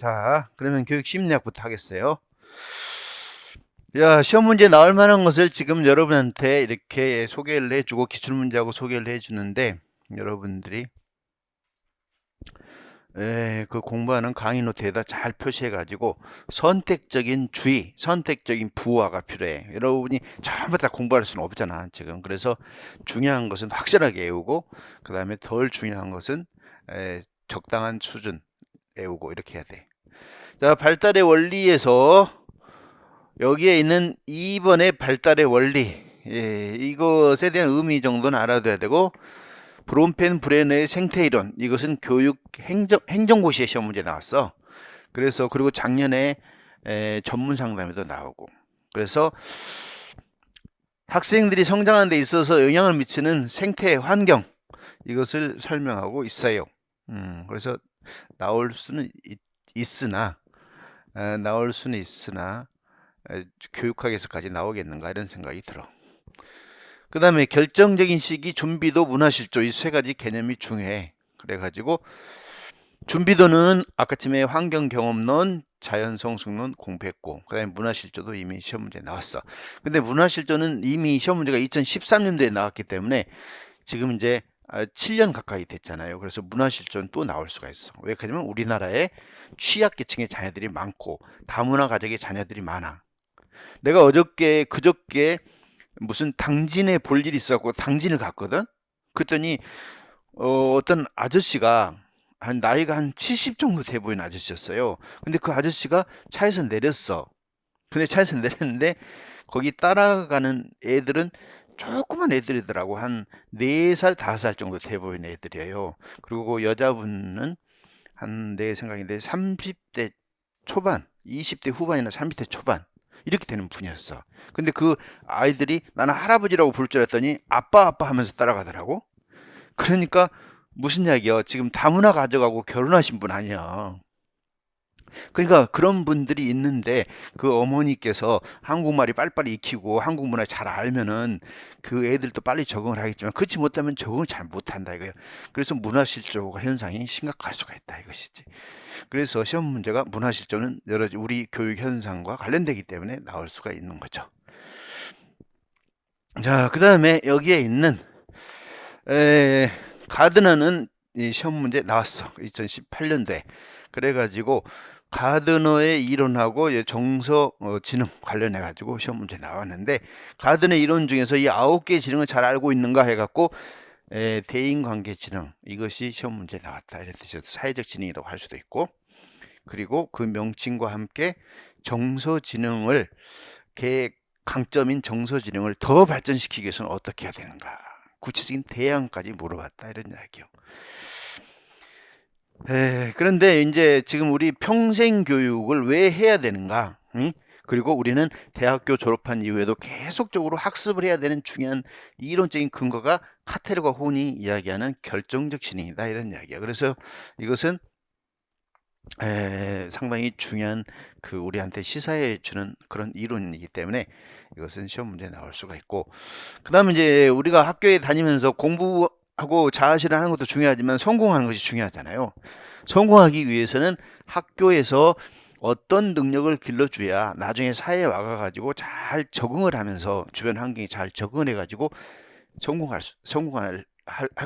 자, 그러면 교육 심리학부터 하겠어요. 야, 시험 문제 나올 만한 것을 지금 여러분한테 이렇게 소개를 해주고 기출문제하고 소개를 해주는데 여러분들이 그 공부하는 강의 노트에다 잘 표시해가지고 선택적인 주의, 선택적인 부호가 필요해. 여러분이 전부 다 공부할 수는 없잖아, 지금. 그래서 중요한 것은 확실하게 외우고 그 다음에 덜 중요한 것은 적당한 수준 외우고 이렇게 해야 돼. 자, 발달의 원리에서 여기에 있는 2번의 발달의 원리, 이것에 대한 의미 정도는 알아둬야 되고, 브롬펜 브레너의 생태이론, 이것은 교육 행정고시의 시험 문제 나왔어. 그래서 그리고 작년에 전문 상담에도 나오고, 그래서 학생들이 성장하는 데 있어서 영향을 미치는 생태 환경, 이것을 설명하고 있어요. 그래서 나올 수는 있으나 교육학에서까지 나오겠는가 이런 생각이 들어. 그 다음에 결정적인 시기, 준비도, 문화실조, 이 세 가지 개념이 중요해. 그래가지고 준비도는 아까쯤에 환경경험론, 자연성숙론 공부했고, 그 다음에 문화실조도 이미 시험 문제 나왔어. 근데 문화실조는 이미 시험 문제가 2013년도에 나왔기 때문에 지금 이제 7년 가까이 됐잖아요. 그래서 문화실조는 또 나올 수가 있어. 왜 그러냐면 우리나라에 취약계층의 자녀들이 많고 다문화 가족의 자녀들이 많아. 내가 그저께 무슨 당진에 볼 일이 있었고 당진을 갔거든. 그랬더니 어떤 아저씨가 나이가 한 70 정도 돼 보이는 아저씨였어요. 근데 그 아저씨가 차에서 내렸어. 근데 차에서 내렸는데 거기 따라가는 애들은 조그만 애들이더라고. 한 4살, 5살 정도 돼 보이는 애들이에요. 그리고 그 여자분은 내 생각인데 30대 초반, 20대 후반이나 30대 초반 이렇게 되는 분이었어. 근데 그 아이들이 나는 할아버지라고 부를 줄 알았더니 아빠 아빠 하면서 따라가더라고. 그러니까 무슨 이야기야? 지금 다문화 가져가고 결혼하신 분 아니야. 그러니까 그런 분들이 있는데 그 어머니께서 한국말이 빨리빨리 익히고 한국 문화 잘 알면은 그 애들도 빨리 적응을 하겠지만 그렇지 못하면 적응을 잘 못한다 이거예요. 그래서 문화실조 현상이 심각할 수가 있다 이것이지. 그래서 시험 문제가 문화실조는 여러 우리 교육 현상과 관련되기 때문에 나올 수가 있는 거죠. 자, 그 다음에 여기에 있는 가드너는 이 시험 문제 나왔어. 2018년도에. 그래가지고 가드너의 이론하고 정서 지능 관련해 가지고 시험 문제 나왔는데 가드너의 이론 중에서 이 9개 지능을 잘 알고 있는가 해갖고 대인관계 지능 이것이 시험 문제 나왔다 이런 뜻이어서 사회적 지능이라고 할 수도 있고 그리고 그 명칭과 함께 정서 지능을 강점인 정서 지능을 더 발전시키기 위해서는 어떻게 해야 되는가 구체적인 대안까지 물어봤다 이런 이야기요. 그런데 이제 지금 우리 평생 교육을 왜 해야 되는가? 응? 그리고 우리는 대학교 졸업한 이후에도 계속적으로 학습을 해야 되는 중요한 이론적인 근거가 카테르과 혼이 이야기하는 결정적 지능이다 이런 이야기야. 그래서 이것은 상당히 중요한 우리한테 시사해 주는 그런 이론이기 때문에 이것은 시험 문제에 나올 수가 있고 그 다음에 이제 우리가 학교에 다니면서 공부하고 자아실현 하는 것도 중요하지만 성공하는 것이 중요하잖아요. 성공하기 위해서는 학교에서 어떤 능력을 길러줘야 나중에 사회에 와가지고 잘 적응을 하면서 주변 환경에 잘 적응을 해가지고 성공할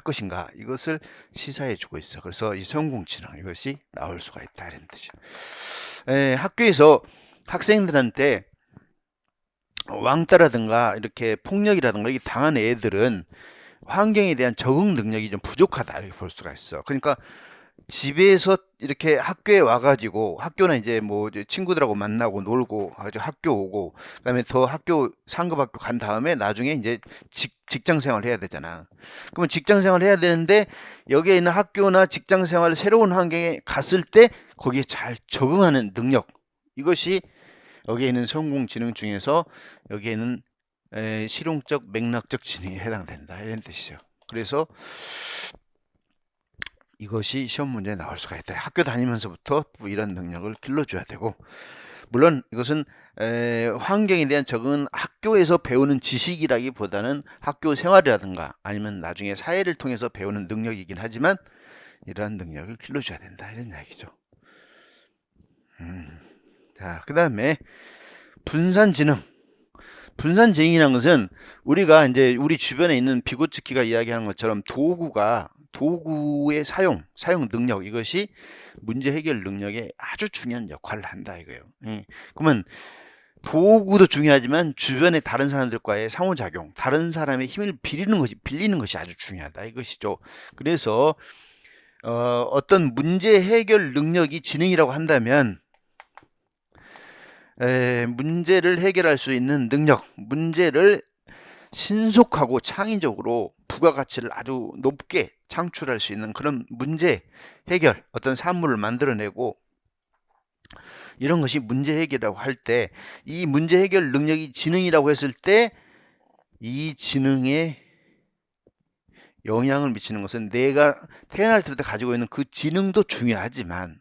것인가 이것을 시사해 주고 있어. 그래서 이 성공지능 이것이 나올 수가 있다 이런 뜻이야. 학교에서 학생들한테 왕따라든가 이렇게 폭력이라든가 이렇게 당한 애들은 환경에 대한 적응 능력이 좀 부족하다 이렇게 볼 수가 있어. 그러니까 집에서 이렇게 학교에 와가지고 학교는 이제 뭐 친구들하고 만나고 놀고 아주 학교 오고 그다음에 더 학교 상급학교 간 다음에 나중에 이제 직장 생활을 해야 되잖아. 그러면 직장 생활을 해야 되는데 여기에 있는 학교나 직장 생활 새로운 환경에 갔을 때 거기에 잘 적응하는 능력 이것이 여기에 있는 성공 지능 중에서 여기에는 실용적 맥락적 지능에 해당된다 이런 뜻이죠. 그래서 이것이 시험 문제에 나올 수가 있다. 학교 다니면서부터 이런 능력을 길러줘야 되고 물론 이것은 환경에 대한 적응은 학교에서 배우는 지식이라기보다는 학교 생활이라든가 아니면 나중에 사회를 통해서 배우는 능력이긴 하지만 이러한 능력을 길러줘야 된다 이런 이야기죠. 자, 그 다음에 분산지능. 분산지능이라는 것은 우리가 이제 우리 주변에 있는 비고츠키가 이야기하는 것처럼 도구의 사용 능력, 이것이 문제 해결 능력에 아주 중요한 역할을 한다 이거예요. 그러면 도구도 중요하지만 주변의 다른 사람들과의 상호작용, 다른 사람의 힘을 빌리는 것이 아주 중요하다 이것이죠. 그래서 어떤 문제 해결 능력이 지능이라고 한다면 문제를 해결할 수 있는 능력, 문제를 신속하고 창의적으로 부가가치를 아주 높게 창출할 수 있는 그런 문제 해결, 어떤 산물을 만들어내고 이런 것이 문제 해결이라고 할 때, 이 문제 해결 능력이 지능이라고 했을 때 이 지능에 영향을 미치는 것은 내가 태어날 때부터 가지고 있는 그 지능도 중요하지만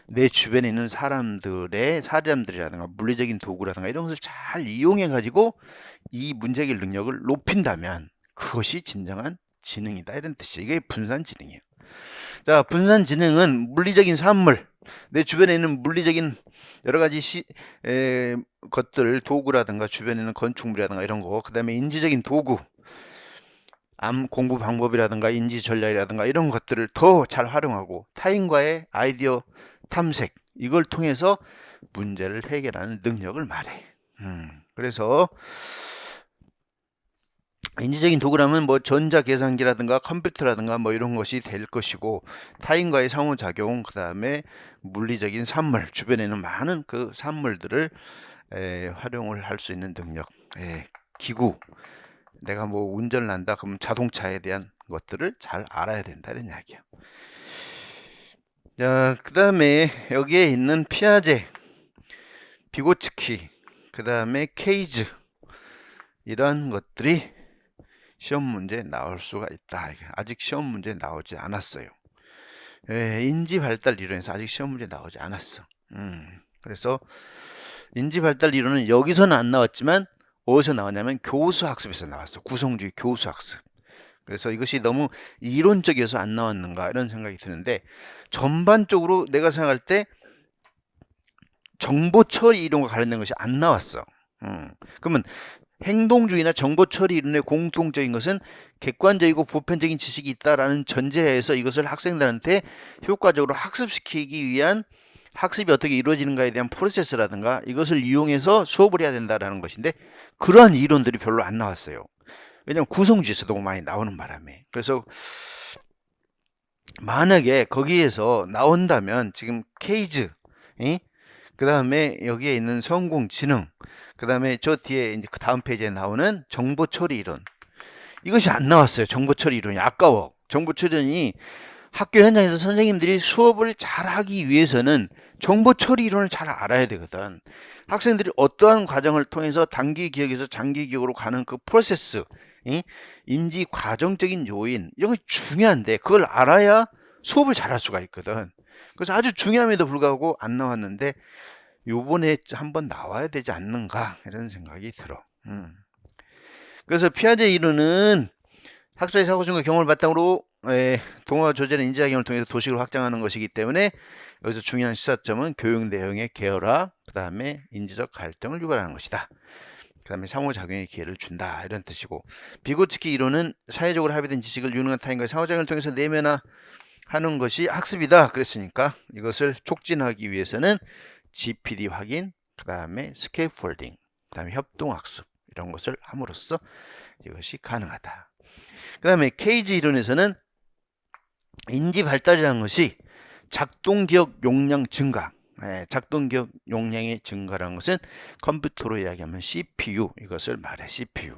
내 주변에 있는 사람들이라든가 물리적인 도구라든가 이런 것을 잘 이용해 가지고 이 문제 해결 능력을 높인다면 그것이 진정한 지능이다 이런 뜻이에요. 이게 분산지능이에요. 자, 분산지능은 물리적인 산물, 내 주변에 있는 물리적인 여러 가지 것들, 도구라든가 주변에 있는 건축물이라든가 이런 거, 그 다음에 인지적인 도구, 공부 방법이라든가 인지 전략이라든가 이런 것들을 더 잘 활용하고 타인과의 아이디어 탐색, 이걸 통해서 문제를 해결하는 능력을 말해. 그래서 인지적인 도구라면 뭐 전자계산기라든가 컴퓨터라든가 뭐 이런 것이 될 것이고, 타인과의 상호작용, 그 다음에 물리적인 산물, 주변에 있는 많은 그 산물들을 활용을 할 수 있는 능력, 기구, 내가 뭐 운전을 한다 그러면 자동차에 대한 것들을 잘 알아야 된다 이런 이야기야. 자, 그 다음에 여기에 있는 피아제, 비고츠키, 그 다음에 케이즈, 이런 것들이 시험 문제에 나올 수가 있다. 아직 시험 문제에 나오지 않았어요. 인지 발달 이론에서 아직 시험 문제 나오지 않았어. 그래서 인지 발달 이론은 여기서는 안 나왔지만 어디서 나왔냐면 교수학습에서 나왔어. 구성주의 교수학습. 그래서 이것이 너무 이론적이어서 안 나왔는가 이런 생각이 드는데, 전반적으로 내가 생각할 때 정보 처리 이론과 관련된 것이 안 나왔어. 그러면 행동주의나 정보 처리 이론의 공통적인 것은 객관적이고 보편적인 지식이 있다라는 전제하에서 이것을 학생들한테 효과적으로 학습시키기 위한 학습이 어떻게 이루어지는가에 대한 프로세스라든가 이것을 이용해서 수업을 해야 된다라는 것인데, 그러한 이론들이 별로 안 나왔어요. 왜냐하면 구성주의에서 너무 많이 나오는 바람에. 그래서 만약에 거기에서 나온다면 지금 케이즈, 그 다음에 여기에 있는 성공지능, 그 다음에 저 뒤에 이제 그 다음 페이지에 나오는 정보처리 이론, 이것이 안 나왔어요. 정보처리 이론이 아까워. 정보처리 이론이 학교 현장에서 선생님들이 수업을 잘하기 위해서는 정보처리 이론을 잘 알아야 되거든. 학생들이 어떠한 과정을 통해서 단기 기억에서 장기 기억으로 가는 그 프로세스, 인지 과정적인 요인, 이런 게 중요한데 그걸 알아야 수업을 잘할 수가 있거든. 그래서 아주 중요함에도 불구하고 안 나왔는데 요번에 한번 나와야 되지 않는가 이런 생각이 들어. 그래서 피아제 이론은 학자의 사고증과 경험을 바탕으로 동화 조절의 인지작용을 통해서 도식을 확장하는 것이기 때문에 여기서 중요한 시사점은 교육 내용의 계열화, 그 다음에 인지적 갈등을 유발하는 것이다. 그 다음에 상호작용의 기회를 준다 이런 뜻이고, 비고츠키 이론은 사회적으로 합의된 지식을 유능한 타인과의 상호작용을 통해서 내면화하는 것이 학습이다 그랬으니까 이것을 촉진하기 위해서는 GPD 확인, 그 다음에 스케이폴딩, 그 다음에 협동학습 이런 것을 함으로써 이것이 가능하다. 그 다음에 케이지 이론에서는 인지 발달이라는 것이 작동기억 용량 증가, 작동기억 용량의 증가라는 것은 컴퓨터로 이야기하면 CPU, 이것을 말해. CPU.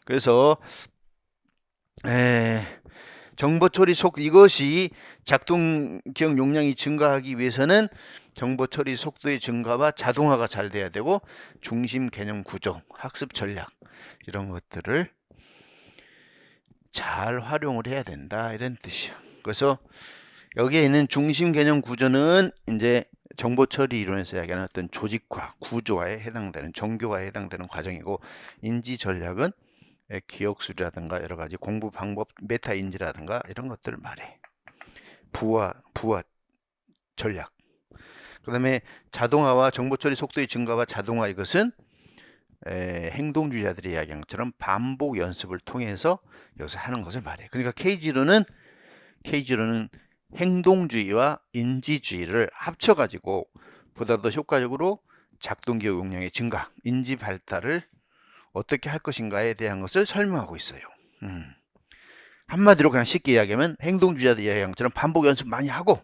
그래서 정보 처리 속도, 이것이 작동 기억 용량이 증가하기 위해서는 정보 처리 속도의 증가와 자동화가 잘 돼야 되고, 중심 개념 구조, 학습 전략 이런 것들을 잘 활용을 해야 된다 이런 뜻이야. 그래서 여기에 있는 중심 개념 구조는 이제 정보 처리 이론에서 이야기하는 어떤 조직화, 구조화에 해당되는, 정교화에 해당되는 과정이고, 인지 전략은 기억술이라든가 여러 가지 공부 방법, 메타 인지라든가 이런 것들을 말해. 부화 전략. 그 다음에 자동화와 정보 처리 속도의 증가와 자동화, 이것은 행동주의자들이 이야기한 것처럼 반복 연습을 통해서 여기서 하는 것을 말해요. 그러니까 K지론은 행동주의와 인지주의를 합쳐가지고 보다 더 효과적으로 작동기억 용량의 증가, 인지 발달을 어떻게 할 것인가에 대한 것을 설명하고 있어요. 한마디로 그냥 쉽게 이야기하면 행동주의자들이 이야기한 것처럼 반복 연습 많이 하고,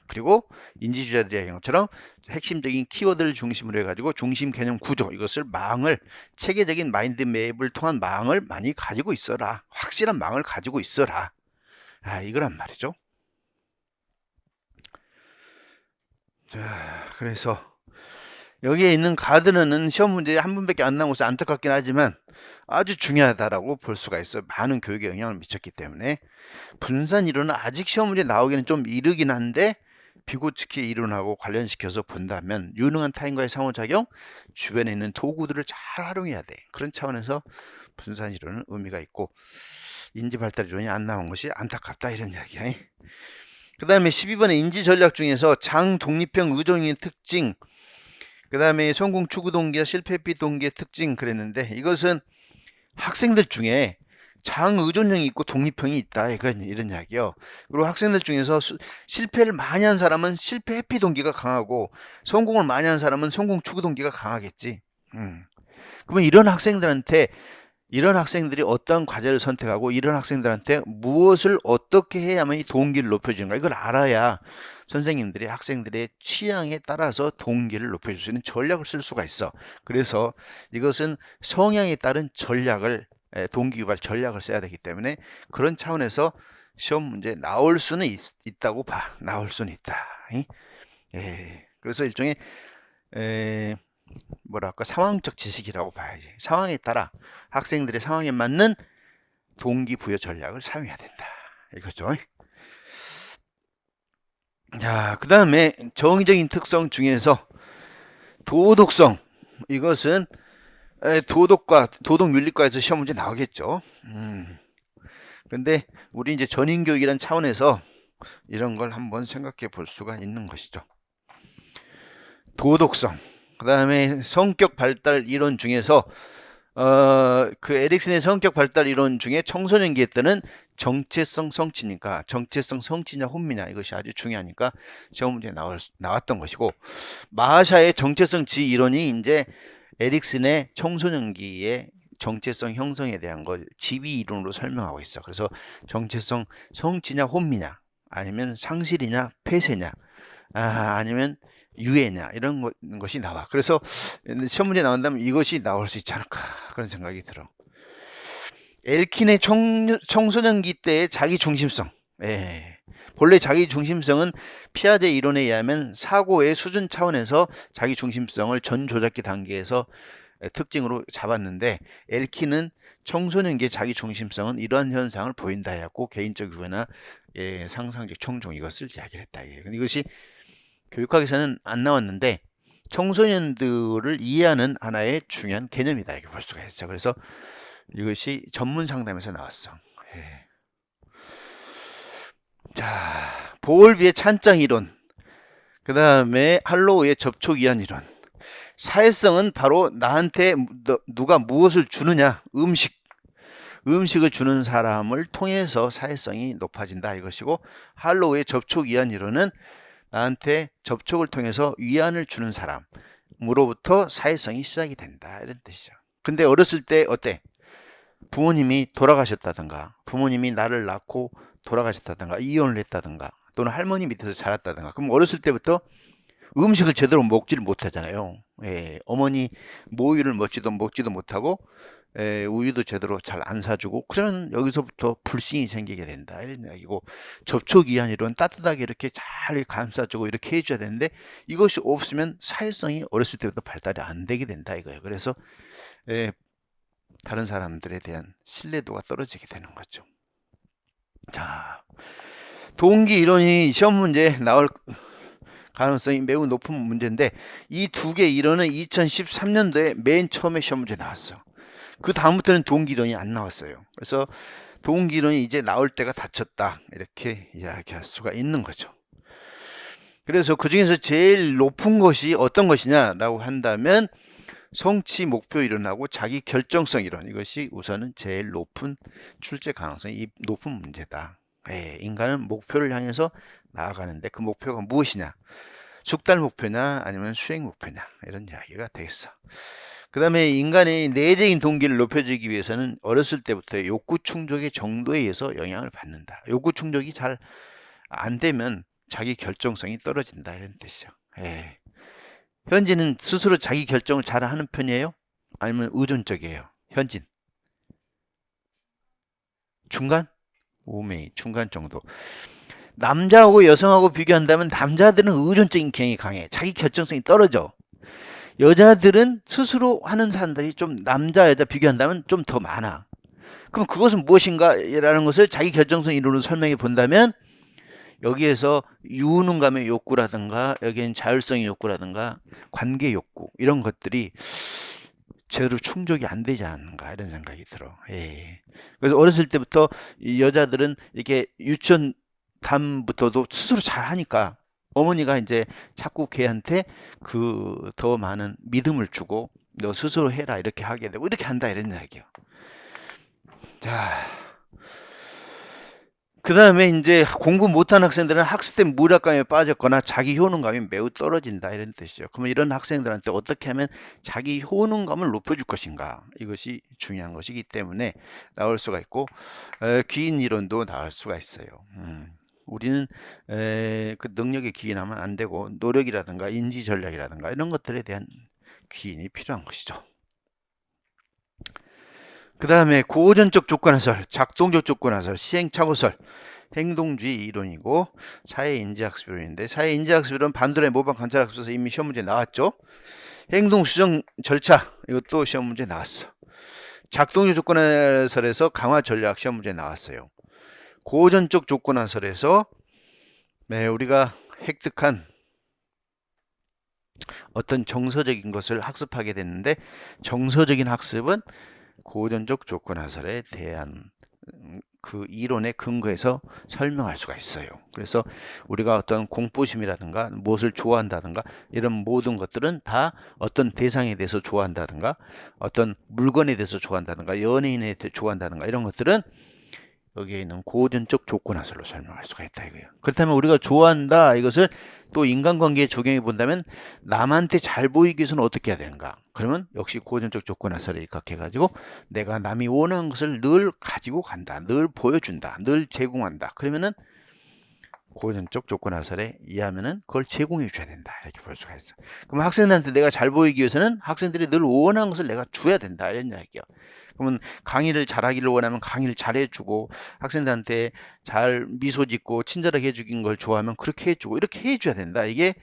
그리고 인지주의자들이 이야기한 것처럼 핵심적인 키워드를 중심으로 해가지고 중심 개념 구조, 이것을 망을, 체계적인 마인드맵을 통한 망을 많이 가지고 있어라. 확실한 망을 가지고 있어라. 이거란 말이죠. 자, 그래서 여기에 있는 가드는 시험 문제에 한 분밖에 안 나오고서 안타깝긴 하지만 아주 중요하다라고 볼 수가 있어요. 많은 교육에 영향을 미쳤기 때문에. 분산 이론은 아직 시험 문제 나오기는 좀 이르긴 한데, 비고츠키 이론하고 관련시켜서 본다면 유능한 타인과의 상호작용, 주변에 있는 도구들을 잘 활용해야 돼. 그런 차원에서 분산 이론은 의미가 있고, 인지발달 이론이 안 나온 것이 안타깝다, 이런 이야기야. 그 다음에 12번의 인지전략 중에서 장독립형 의존의 특징, 그 다음에 성공 추구 동기와 실패 비 동기의 특징 그랬는데, 이것은 학생들 중에 장의존형이 있고 독립형이 있다, 이런 이야기요. 그리고 학생들 중에서 실패를 많이 한 사람은 실패 회피 동기가 강하고, 성공을 많이 한 사람은 성공 추구 동기가 강하겠지. 그러면 이런 학생들이 어떤 과제를 선택하고, 이런 학생들한테 무엇을 어떻게 해야만 이 동기를 높여주는가, 이걸 알아야 선생님들이 학생들의 취향에 따라서 동기를 높여줄 수 있는 전략을 쓸 수가 있어. 그래서 이것은 성향에 따른 전략을, 동기 유발 전략을 써야 되기 때문에, 그런 차원에서 시험 문제 나올 수는 있다고 봐. 나올 수는 있다. 그래서 일종의 뭐랄까, 상황적 지식이라고 봐야지. 상황에 따라 학생들의 상황에 맞는 동기부여 전략을 사용해야 된다, 이거죠. 자, 그 다음에 정의적인 특성 중에서 도덕성, 이것은 도덕윤리과에서 시험 문제 나오겠죠. 근데 우리 이제 전인교육이란 차원에서 이런 걸 한번 생각해 볼 수가 있는 것이죠. 도덕성, 그 다음에 성격 발달 이론 중에서 그 에릭슨의 성격 발달 이론 중에 청소년기에 때는 정체성 성취니까, 정체성 성취냐 혼미냐, 이것이 아주 중요하니까 시험 문제에 나왔던 것이고, 마하샤의 정체성 지 이론이 이제 에릭슨의 청소년기의 정체성 형성에 대한 걸 지위 이론으로 설명하고 있어. 그래서 정체성 성취냐 혼미냐, 아니면 상실이냐 폐쇄냐, 아니면 유해냐, 이런 것이 나와. 그래서 시험 문제 나온다면 이것이 나올 수 있지 않을까, 그런 생각이 들어. 엘킨의 청소년기 때의 자기중심성. 본래 자기중심성은 피아제 이론에 의하면 사고의 수준 차원에서 자기중심성을 전조작기 단계에서 특징으로 잡았는데, 엘킨은 청소년기의 자기중심성은 이러한 현상을 보인다 해갖고 개인적 유해나 상상적 청중, 이것을 이야기를 했다. 이것이 교육학에서는 안 나왔는데 청소년들을 이해하는 하나의 중요한 개념이다, 이렇게 볼 수가 있어. 그래서 이것이 전문 상담에서 나왔어. 자, 보울비의 찬장 이론, 그 다음에 할로우의 접촉 이한 이론. 사회성은 바로 나한테 누가 무엇을 주느냐, 음식을 주는 사람을 통해서 사회성이 높아진다, 이것이고, 할로우의 접촉 이한 이론은 나한테 접촉을 통해서 위안을 주는 사람으로부터 사회성이 시작이 된다, 이런 뜻이죠. 근데 어렸을 때 어때? 부모님이 돌아가셨다든가, 부모님이 나를 낳고 돌아가셨다든가, 이혼을 했다든가, 또는 할머니 밑에서 자랐다든가, 그럼 어렸을 때부터 음식을 제대로 먹지를 못하잖아요. 어머니 모유를 먹지도 못하고, 우유도 제대로 잘 안 사주고, 그러면 여기서부터 불신이 생기게 된다, 이런 이야기고, 접촉 이한 이론, 따뜻하게 이렇게 잘 감싸주고 이렇게 해줘야 되는데, 이것이 없으면 사회성이 어렸을 때부터 발달이 안 되게 된다, 이거예요. 그래서 다른 사람들에 대한 신뢰도가 떨어지게 되는 거죠. 자, 동기 이론이 시험 문제에 나올 가능성이 매우 높은 문제인데, 이 두 개 이론은 2013년도에 맨 처음에 시험 문제 나왔어. 그 다음부터는 동기 이론이 안 나왔어요. 그래서 동기 이론이 이제 나올 때가 닥쳤다, 이렇게 이야기할 수가 있는 거죠. 그래서 그 중에서 제일 높은 것이 어떤 것이냐라고 한다면 성취 목표 이론하고 자기 결정성 이론, 이것이 우선은 제일 높은 출제 가능성이 높은 문제다. 인간은 목표를 향해서 나아가는데 그 목표가 무엇이냐? 숙달 목표냐 아니면 수행 목표냐, 이런 이야기가 되겠어. 그 다음에 인간의 내재인 동기를 높여주기 위해서는 어렸을 때부터 욕구 충족의 정도에 의해서 영향을 받는다. 욕구 충족이 잘 안 되면 자기 결정성이 떨어진다, 이런 뜻이죠. 현진은 스스로 자기 결정을 잘 하는 편이에요? 아니면 의존적이에요? 현진 중간? 오메이 중간 정도. 남자하고 여성하고 비교한다면 남자들은 의존적인 경향이 강해. 자기 결정성이 떨어져. 여자들은 스스로 하는 사람들이 좀 남자 여자 비교한다면 좀 더 많아. 그럼 그것은 무엇인가 라는 것을 자기 결정성 이론으로 설명해 본다면, 여기에서 유능감의 욕구라든가 여기엔 자율성의 욕구라든가 관계 욕구, 이런 것들이 제대로 충족이 안 되지 않는가, 이런 생각이 들어. 그래서 어렸을 때부터 이 여자들은 이렇게 유치원 담부터도 스스로 잘 하니까 어머니가 이제 자꾸 걔한테 그 더 많은 믿음을 주고 너 스스로 해라 이렇게 하게 되고 이렇게 한다, 이런 이야기요. 자, 그 다음에 이제 공부 못한 학생들은 학습된 무력감에 빠졌거나 자기 효능감이 매우 떨어진다, 이런 뜻이죠. 그러면 이런 학생들한테 어떻게 하면 자기 효능감을 높여줄 것인가, 이것이 중요한 것이기 때문에 나올 수가 있고, 기인 이론도 나올 수가 있어요. 우리는 그 능력에 기인하면 안 되고 노력이라든가 인지 전략이라든가 이런 것들에 대한 기인이 필요한 것이죠. 그 다음에 고전적 조건화설, 작동적 조건화설, 시행착오설, 행동주의 이론이고 사회인지학습 이론인데, 사회인지학습 이론 반도의 모방 관찰학습에서 이미 시험 문제 나왔죠. 행동수정 절차, 이것도 시험 문제 나왔어. 작동적 조건화설에서 강화 전략 시험 문제 나왔어요. 고전적 조건화설에서 우리가 획득한 어떤 정서적인 것을 학습하게 됐는데, 정서적인 학습은 고전적 조건화설에 대한 그 이론의 근거에서 설명할 수가 있어요. 그래서 우리가 어떤 공포심이라든가 무엇을 좋아한다든가 이런 모든 것들은 다 어떤 대상에 대해서 좋아한다든가 어떤 물건에 대해서 좋아한다든가 연예인에 대해서 좋아한다든가 이런 것들은 여기에 있는 고전적 조건화설로 설명할 수가 있다, 이거예요. 그렇다면 우리가 좋아한다, 이것을 또 인간관계에 적용해 본다면 남한테 잘 보이기 위해서는 어떻게 해야 되는가? 그러면 역시 고전적 조건화설에 입각해가지고 내가 남이 원하는 것을 늘 가지고 간다, 늘 보여준다, 늘 제공한다. 그러면은 고전적 조건화설에 의하면은 그걸 제공해 줘야 된다, 이렇게 볼 수가 있어. 그럼 학생들한테 내가 잘 보이기 위해서는 학생들이 늘 원하는 것을 내가 줘야 된다, 이런 이야기야. 그러면 강의를 잘하기를 원하면 강의를 잘해주고, 학생들한테 잘 미소 짓고 친절하게 해주긴 걸 좋아하면 그렇게 해주고, 이렇게 해줘야 된다. 이게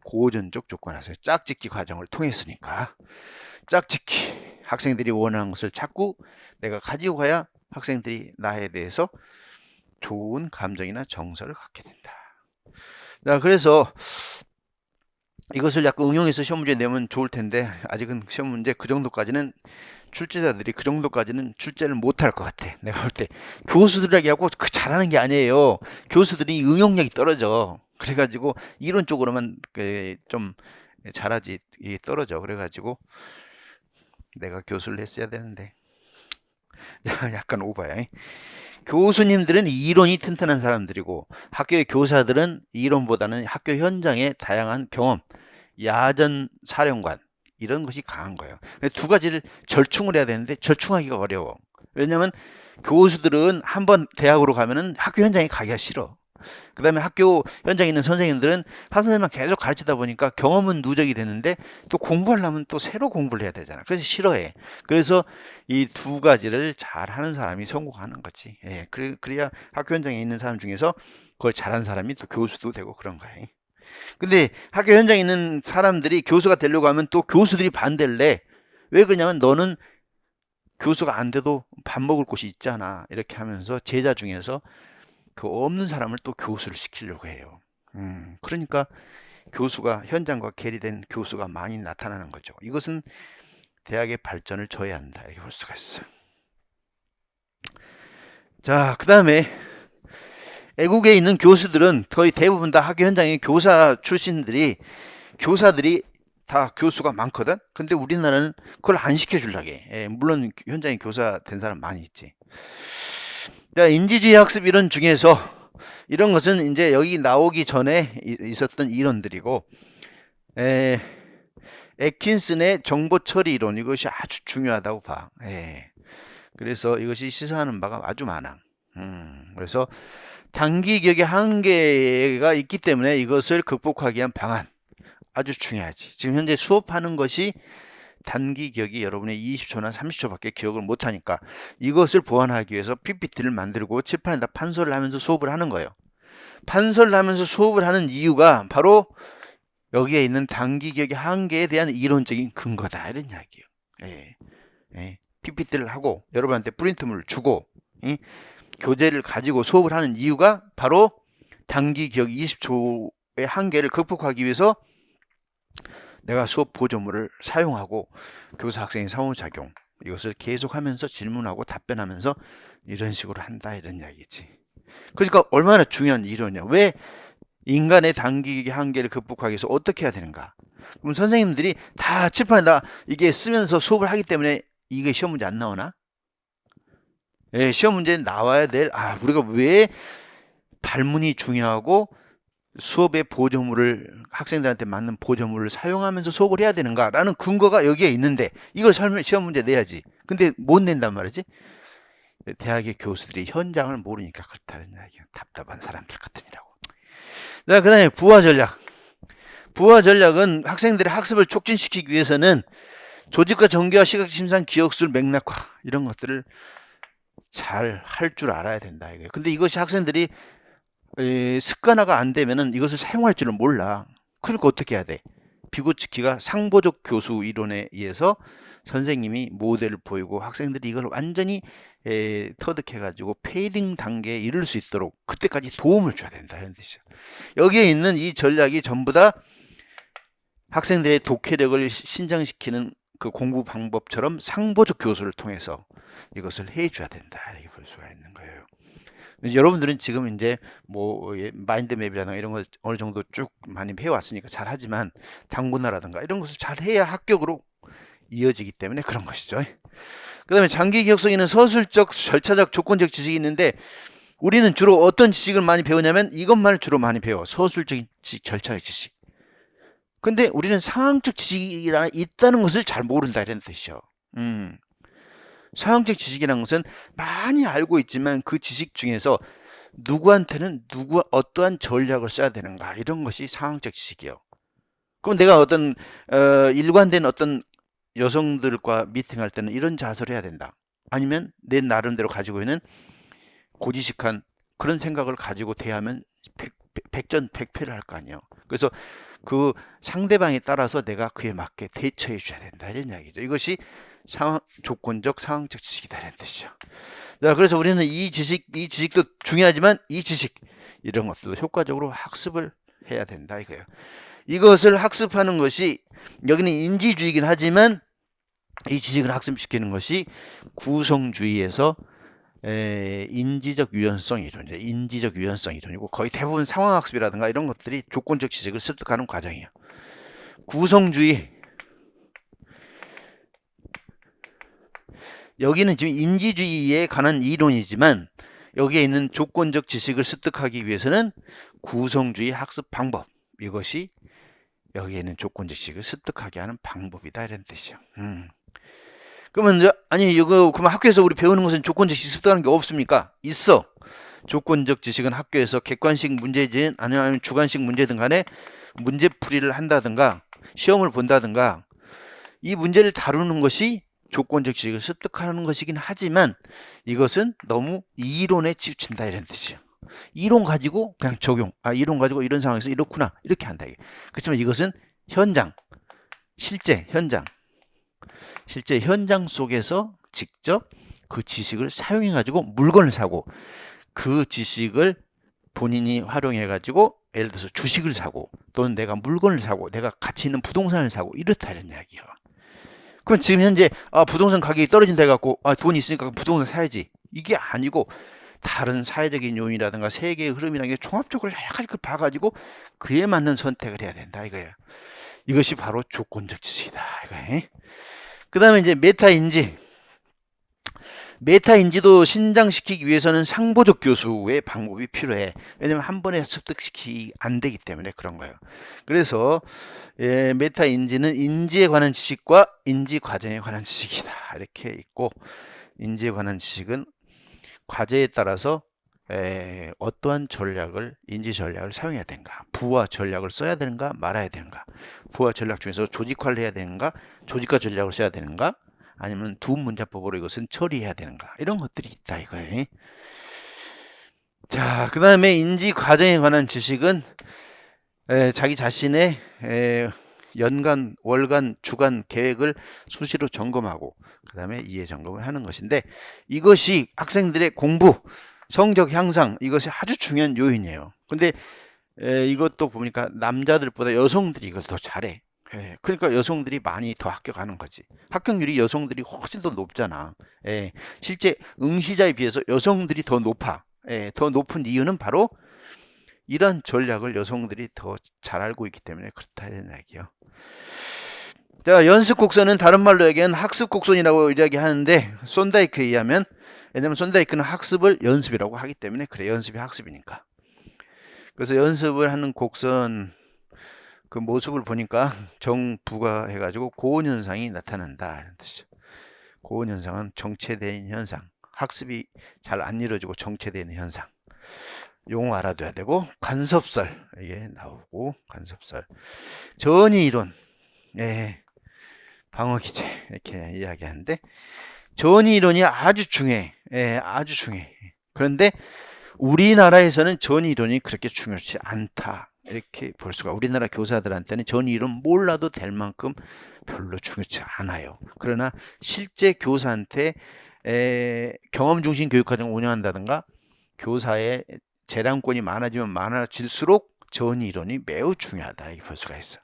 고전적 조건화설, 짝짓기 과정을 통했으니까. 짝짓기, 학생들이 원하는 것을 자꾸 내가 가지고 가야 학생들이 나에 대해서 좋은 감정이나 정서를 갖게 된다. 자, 그래서 이것을 약간 응용해서 시험 문제 내면 좋을 텐데, 아직은 시험 문제 그 정도까지는 출제자들이 그 정도까지는 출제를 못할 것 같아. 내가 볼 때 교수들에게 하고 그 잘하는 게 아니에요. 교수들이 응용력이 떨어져. 그래가지고 이론 쪽으로만 좀 잘하지 떨어져. 그래가지고 내가 교수를 했어야 되는데 약간 오바야. 교수님들은 이론이 튼튼한 사람들이고 학교의 교사들은 이론보다는 학교 현장의 다양한 경험, 야전 사령관 이런 것이 강한 거예요. 두 가지를 절충을 해야 되는데 절충하기가 어려워. 왜냐하면 교수들은 한번 대학으로 가면은 학교 현장에 가기가 싫어. 그 다음에 학교 현장에 있는 선생님들은 학생들만 계속 가르치다 보니까 경험은 누적이 되는데 또 공부하려면 또 새로 공부를 해야 되잖아. 그래서 싫어해. 그래서 이 두 가지를 잘하는 사람이 성공하는 거지. 그래야 학교 현장에 있는 사람 중에서 그걸 잘하는 사람이 또 교수도 되고 그런 거야. 근데 학교 현장에 있는 사람들이 교수가 되려고 하면 또 교수들이 반대를 해. 왜 그러냐면 너는 교수가 안 돼도 밥 먹을 곳이 있잖아. 이렇게 하면서 제자 중에서 그 없는 사람을 또 교수를 시키려고 해요. 그러니까 교수가 현장과 괴리된 교수가 많이 나타나는 거죠. 이것은 대학의 발전을 저해한다, 이렇게 볼 수가 있어요. 자, 그 다음에 애국에 있는 교수들은 거의 대부분 다 학교 현장에 교사 출신들이 교사들이 다 교수가 많거든. 근데 우리나라는 그걸 안 시켜주려게. 예, 물론 현장에 교사 된 사람 많이 있지. 자, 인지주의 학습 이론 중에서 이런 것은 이제 여기 나오기 전에 있었던 이론들이고, 애킨슨의 정보 처리 이론, 이것이 아주 중요하다고 봐. 예. 그래서 이것이 시사하는 바가 아주 많아. 그래서 단기 기억의 한계가 있기 때문에 이것을 극복하기 위한 방안 아주 중요하지. 지금 현재 수업하는 것이 단기 기억이 여러분의 20초나 30초밖에 기억을 못하니까 이것을 보완하기 위해서 PPT를 만들고 칠판에다 판서를 하면서 수업을 하는 거예요. 판서를 하면서 수업을 하는 이유가 바로 여기에 있는 단기 기억의 한계에 대한 이론적인 근거다, 이런 이야기예요. 예. 예. PPT를 하고 여러분한테 프린트물을 주고 교재를 가지고 수업을 하는 이유가 바로 단기 기억 20초의 한계를 극복하기 위해서 내가 수업 보조물을 사용하고 교사 학생의 상호작용, 이것을 계속하면서 질문하고 답변하면서 이런 식으로 한다, 이런 이야기지. 그러니까 얼마나 중요한 이론이야. 왜 인간의 단기 기억의 한계를 극복하기 위해서 어떻게 해야 되는가? 그럼 선생님들이 다 칠판에다 이게 쓰면서 수업을 하기 때문에 이게 시험 문제 안 나오나? 예, 시험 문제에 나와야 될, 우리가 왜 발문이 중요하고 수업의 보조물을, 학생들한테 맞는 보조물을 사용하면서 수업을 해야 되는가라는 근거가 여기에 있는데 이걸 시험 문제 내야지. 근데 못 낸단 말이지. 대학의 교수들이 현장을 모르니까 그렇다는 이야기야. 답답한 사람들 같으니라고. 자, 그 다음에 부화 전략. 부화 전략은 학생들의 학습을 촉진시키기 위해서는 조직과 전개와 시각, 심상, 기억술, 맥락화 이런 것들을 잘 할 줄 알아야 된다, 이거예요. 근데 이것이 학생들이 습관화가 안 되면은 이것을 사용할 줄을 몰라. 그러니까 어떻게 해야 돼? 비고치키가 상보적 교수 이론에 의해서 선생님이 모델을 보이고 학생들이 이걸 완전히 터득해가지고 페이딩 단계에 이를 수 있도록 그때까지 도움을 줘야 된다, 이런 뜻이야. 여기에 있는 이 전략이 전부 다 학생들의 독해력을 신장시키는 그 공부 방법처럼 상보적 교수를 통해서 이것을 해줘야 된다, 이렇게 볼 수가 있는 거예요. 여러분들은 지금 이제 뭐 마인드맵이라든가 이런 거 어느 정도 쭉 많이 해왔으니까 잘하지만 당군화라든가 이런 것을 잘 해야 합격으로 이어지기 때문에 그런 것이죠. 그 다음에 장기 기억성에는 서술적, 절차적, 조건적 지식이 있는데 우리는 주로 어떤 지식을 많이 배우냐면 이것만을 주로 많이 배워. 서술적인 지식, 절차적 지식. 근데 우리는 상황적 지식이 있다는 것을 잘 모른다, 이런 뜻이죠. 상황적 지식이라는 것은 많이 알고 있지만 그 지식 중에서 누구한테는 어떠한 전략을 써야 되는가, 이런 것이 상황적 지식이에요. 그럼 내가 어떤 일관된 어떤 여성들과 미팅할 때는 이런 자세를 해야 된다. 아니면 내 나름대로 가지고 있는 고지식한 그런 생각을 가지고 대하면 백전백패를 할 거 아니에요. 그래서 그 상대방에 따라서 내가 그에 맞게 대처해 줘야 된다, 이런 이야기죠. 이것이 조건적 상황적 지식이다, 이런 뜻이죠. 자, 그래서 우리는 이 지식도 중요하지만 이 지식 이런 것들도 효과적으로 학습을 해야 된다, 이거예요. 이것을 학습하는 것이 여기는 인지주의이긴 하지만 이 지식을 학습시키는 것이 구성주의에서 인지적 유연성 이론이죠. 인지적 유연성 이론이고 거의 대부분 상황학습이라든가 이런 것들이 조건적 지식을 습득하는 과정이에요. 구성주의, 여기는 지금 인지주의에 관한 이론이지만 여기에 있는 조건적 지식을 습득하기 위해서는 구성주의 학습 방법, 이것이 여기에 있는 조건적 지식을 습득하게 하는 방법이다, 이런 뜻이죠. 그러면 그럼 학교에서 우리 배우는 것은 조건적 지식 습득하는 게 없습니까? 있어. 조건적 지식은 학교에서 객관식 문제든 아니면 주관식 문제든 간에 문제풀이를 한다든가 시험을 본다든가 이 문제를 다루는 것이 조건적 지식을 습득하는 것이긴 하지만 이것은 너무 이론에 치우친다, 이런 뜻이에요. 이론 가지고 그냥 적용, 이론 가지고 이런 상황에서 이렇구나, 이렇게 한다. 그렇지만 이것은 실제 현장 속에서 직접 그 지식을 사용해 가지고 물건을 사고 그 지식을 본인이 활용해 가지고 예를 들어서 주식을 사고 또는 내가 물건을 사고 내가 가치 있는 부동산을 사고 이렇다, 이런 이야기예요. 그럼 지금 현재 부동산 가격이 떨어진다 해갖고 돈이 있으니까 부동산 사야지, 이게 아니고 다른 사회적인 요인이라든가 세계의 흐름이라는 게 종합적으로 여러 가지 봐가지고 그에 맞는 선택을 해야 된다 이거예요. 이것이 바로 조건적 지식이다 이거예요. 그 다음에 이제 메타인지. 메타인지도 신장시키기 위해서는 상보적 교수의 방법이 필요해. 왜냐면 한 번에 습득시키기 안 되기 때문에 그런 거예요. 그래서 메타인지는 인지에 관한 지식과 인지 과정에 관한 지식이다 이렇게 있고, 인지에 관한 지식은 과제에 따라서 어떠한 전략을, 인지 전략을 사용해야 되는가, 부와 전략을 써야 되는가 말아야 되는가, 부와 전략 중에서 조직화를 해야 되는가, 조직화 전략을 써야 되는가, 아니면 두 문자법으로 이것은 처리해야 되는가, 이런 것들이 있다 이거예요. 자, 그 다음에 인지 과정에 관한 지식은 자기 자신의 연간, 월간, 주간 계획을 수시로 점검하고 그 다음에 이해 점검을 하는 것인데, 이것이 학생들의 공부, 성적 향상, 이것이 아주 중요한 요인이에요. 근데 이것도 보니까 남자들보다 여성들이 이걸 더 잘해. 그러니까 여성들이 많이 더 합격하는 거지. 합격률이 여성들이 훨씬 더 높잖아. 실제 응시자에 비해서 여성들이 더 높아. 더 높은 이유는 바로 이런 전략을 여성들이 더 잘 알고 있기 때문에 그렇다는 이야기예요. 자, 연습 곡선은 다른 말로 얘기하면 학습 곡선이라고 이야기하는데, 손다이크에 의하면, 왜냐면 손다이크는 학습을 연습이라고 하기 때문에 그래, 연습이 학습이니까. 그래서 연습을 하는 곡선 그 모습을 보니까 정부가 해가지고 고온현상이 나타난다 이런 뜻이죠. 고온현상은 정체된 현상, 학습이 잘 안 이루어지고 정체되는 현상. 용어 알아둬야 되고, 간섭설 이게 나오고, 간섭설, 전이 이론, 방어 기제 이렇게 이야기하는데, 전이 이론이 아주 중요해. 아주 중요해. 그런데 우리나라에서는 전이 이론이 그렇게 중요하지 않다 이렇게 볼 수가. 우리나라 교사들한테는 전이 이론 몰라도 될 만큼 별로 중요치 않아요. 그러나 실제 교사한테 경험 중심 교육과정을 운영한다든가 교사의 재량권이 많아지면 많아질수록 전이 이론이 매우 중요하다 이렇게 볼 수가 있어.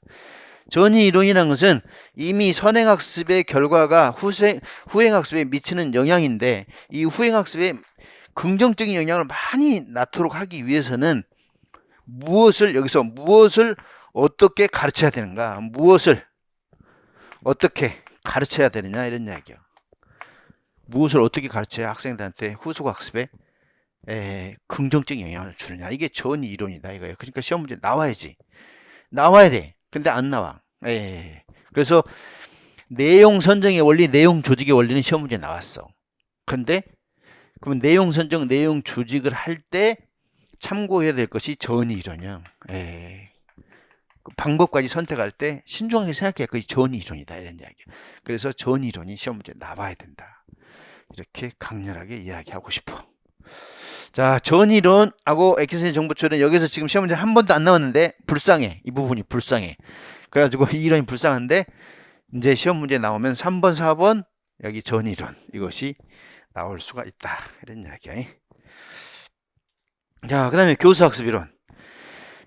전이 이론이라는 것은 이미 선행학습의 결과가 후행학습에 미치는 영향인데, 이 후행학습에 긍정적인 영향을 많이 낳도록 하기 위해서는 여기서 무엇을 어떻게 가르쳐야 되는가, 무엇을 어떻게 가르쳐야 되느냐 이런 이야기예요. 무엇을 어떻게 가르쳐야 학생들한테 후속학습에 긍정적인 영향을 주느냐, 이게 전이 이론이다 이거예요. 그러니까 시험 문제 나와야지, 나와야 돼. 근데 안 나와. 그래서 내용 선정의 원리, 내용 조직의 원리는 시험 문제 나왔어. 근데 그럼 내용 선정, 내용 조직을 할 때 참고해야 될 것이 전이 이론이야. 그 방법까지 선택할 때 신중하게 생각해야 그게 전이 이론이다 이런 이야기야. 그래서 전이 이론이 시험 문제 나와야 된다. 이렇게 강렬하게 이야기하고 싶어. 자, 전이론하고 엑기슨의 정보처럼 여기서 지금 시험 문제 한 번도 안 나왔는데 불쌍해. 이 부분이 불쌍해. 그래가지고 이 이론이 불쌍한데, 이제 시험 문제 나오면 3번, 4번 여기 전이론 이것이 나올 수가 있다 이런 이야기야. 자, 그 다음에 교수학습 이론.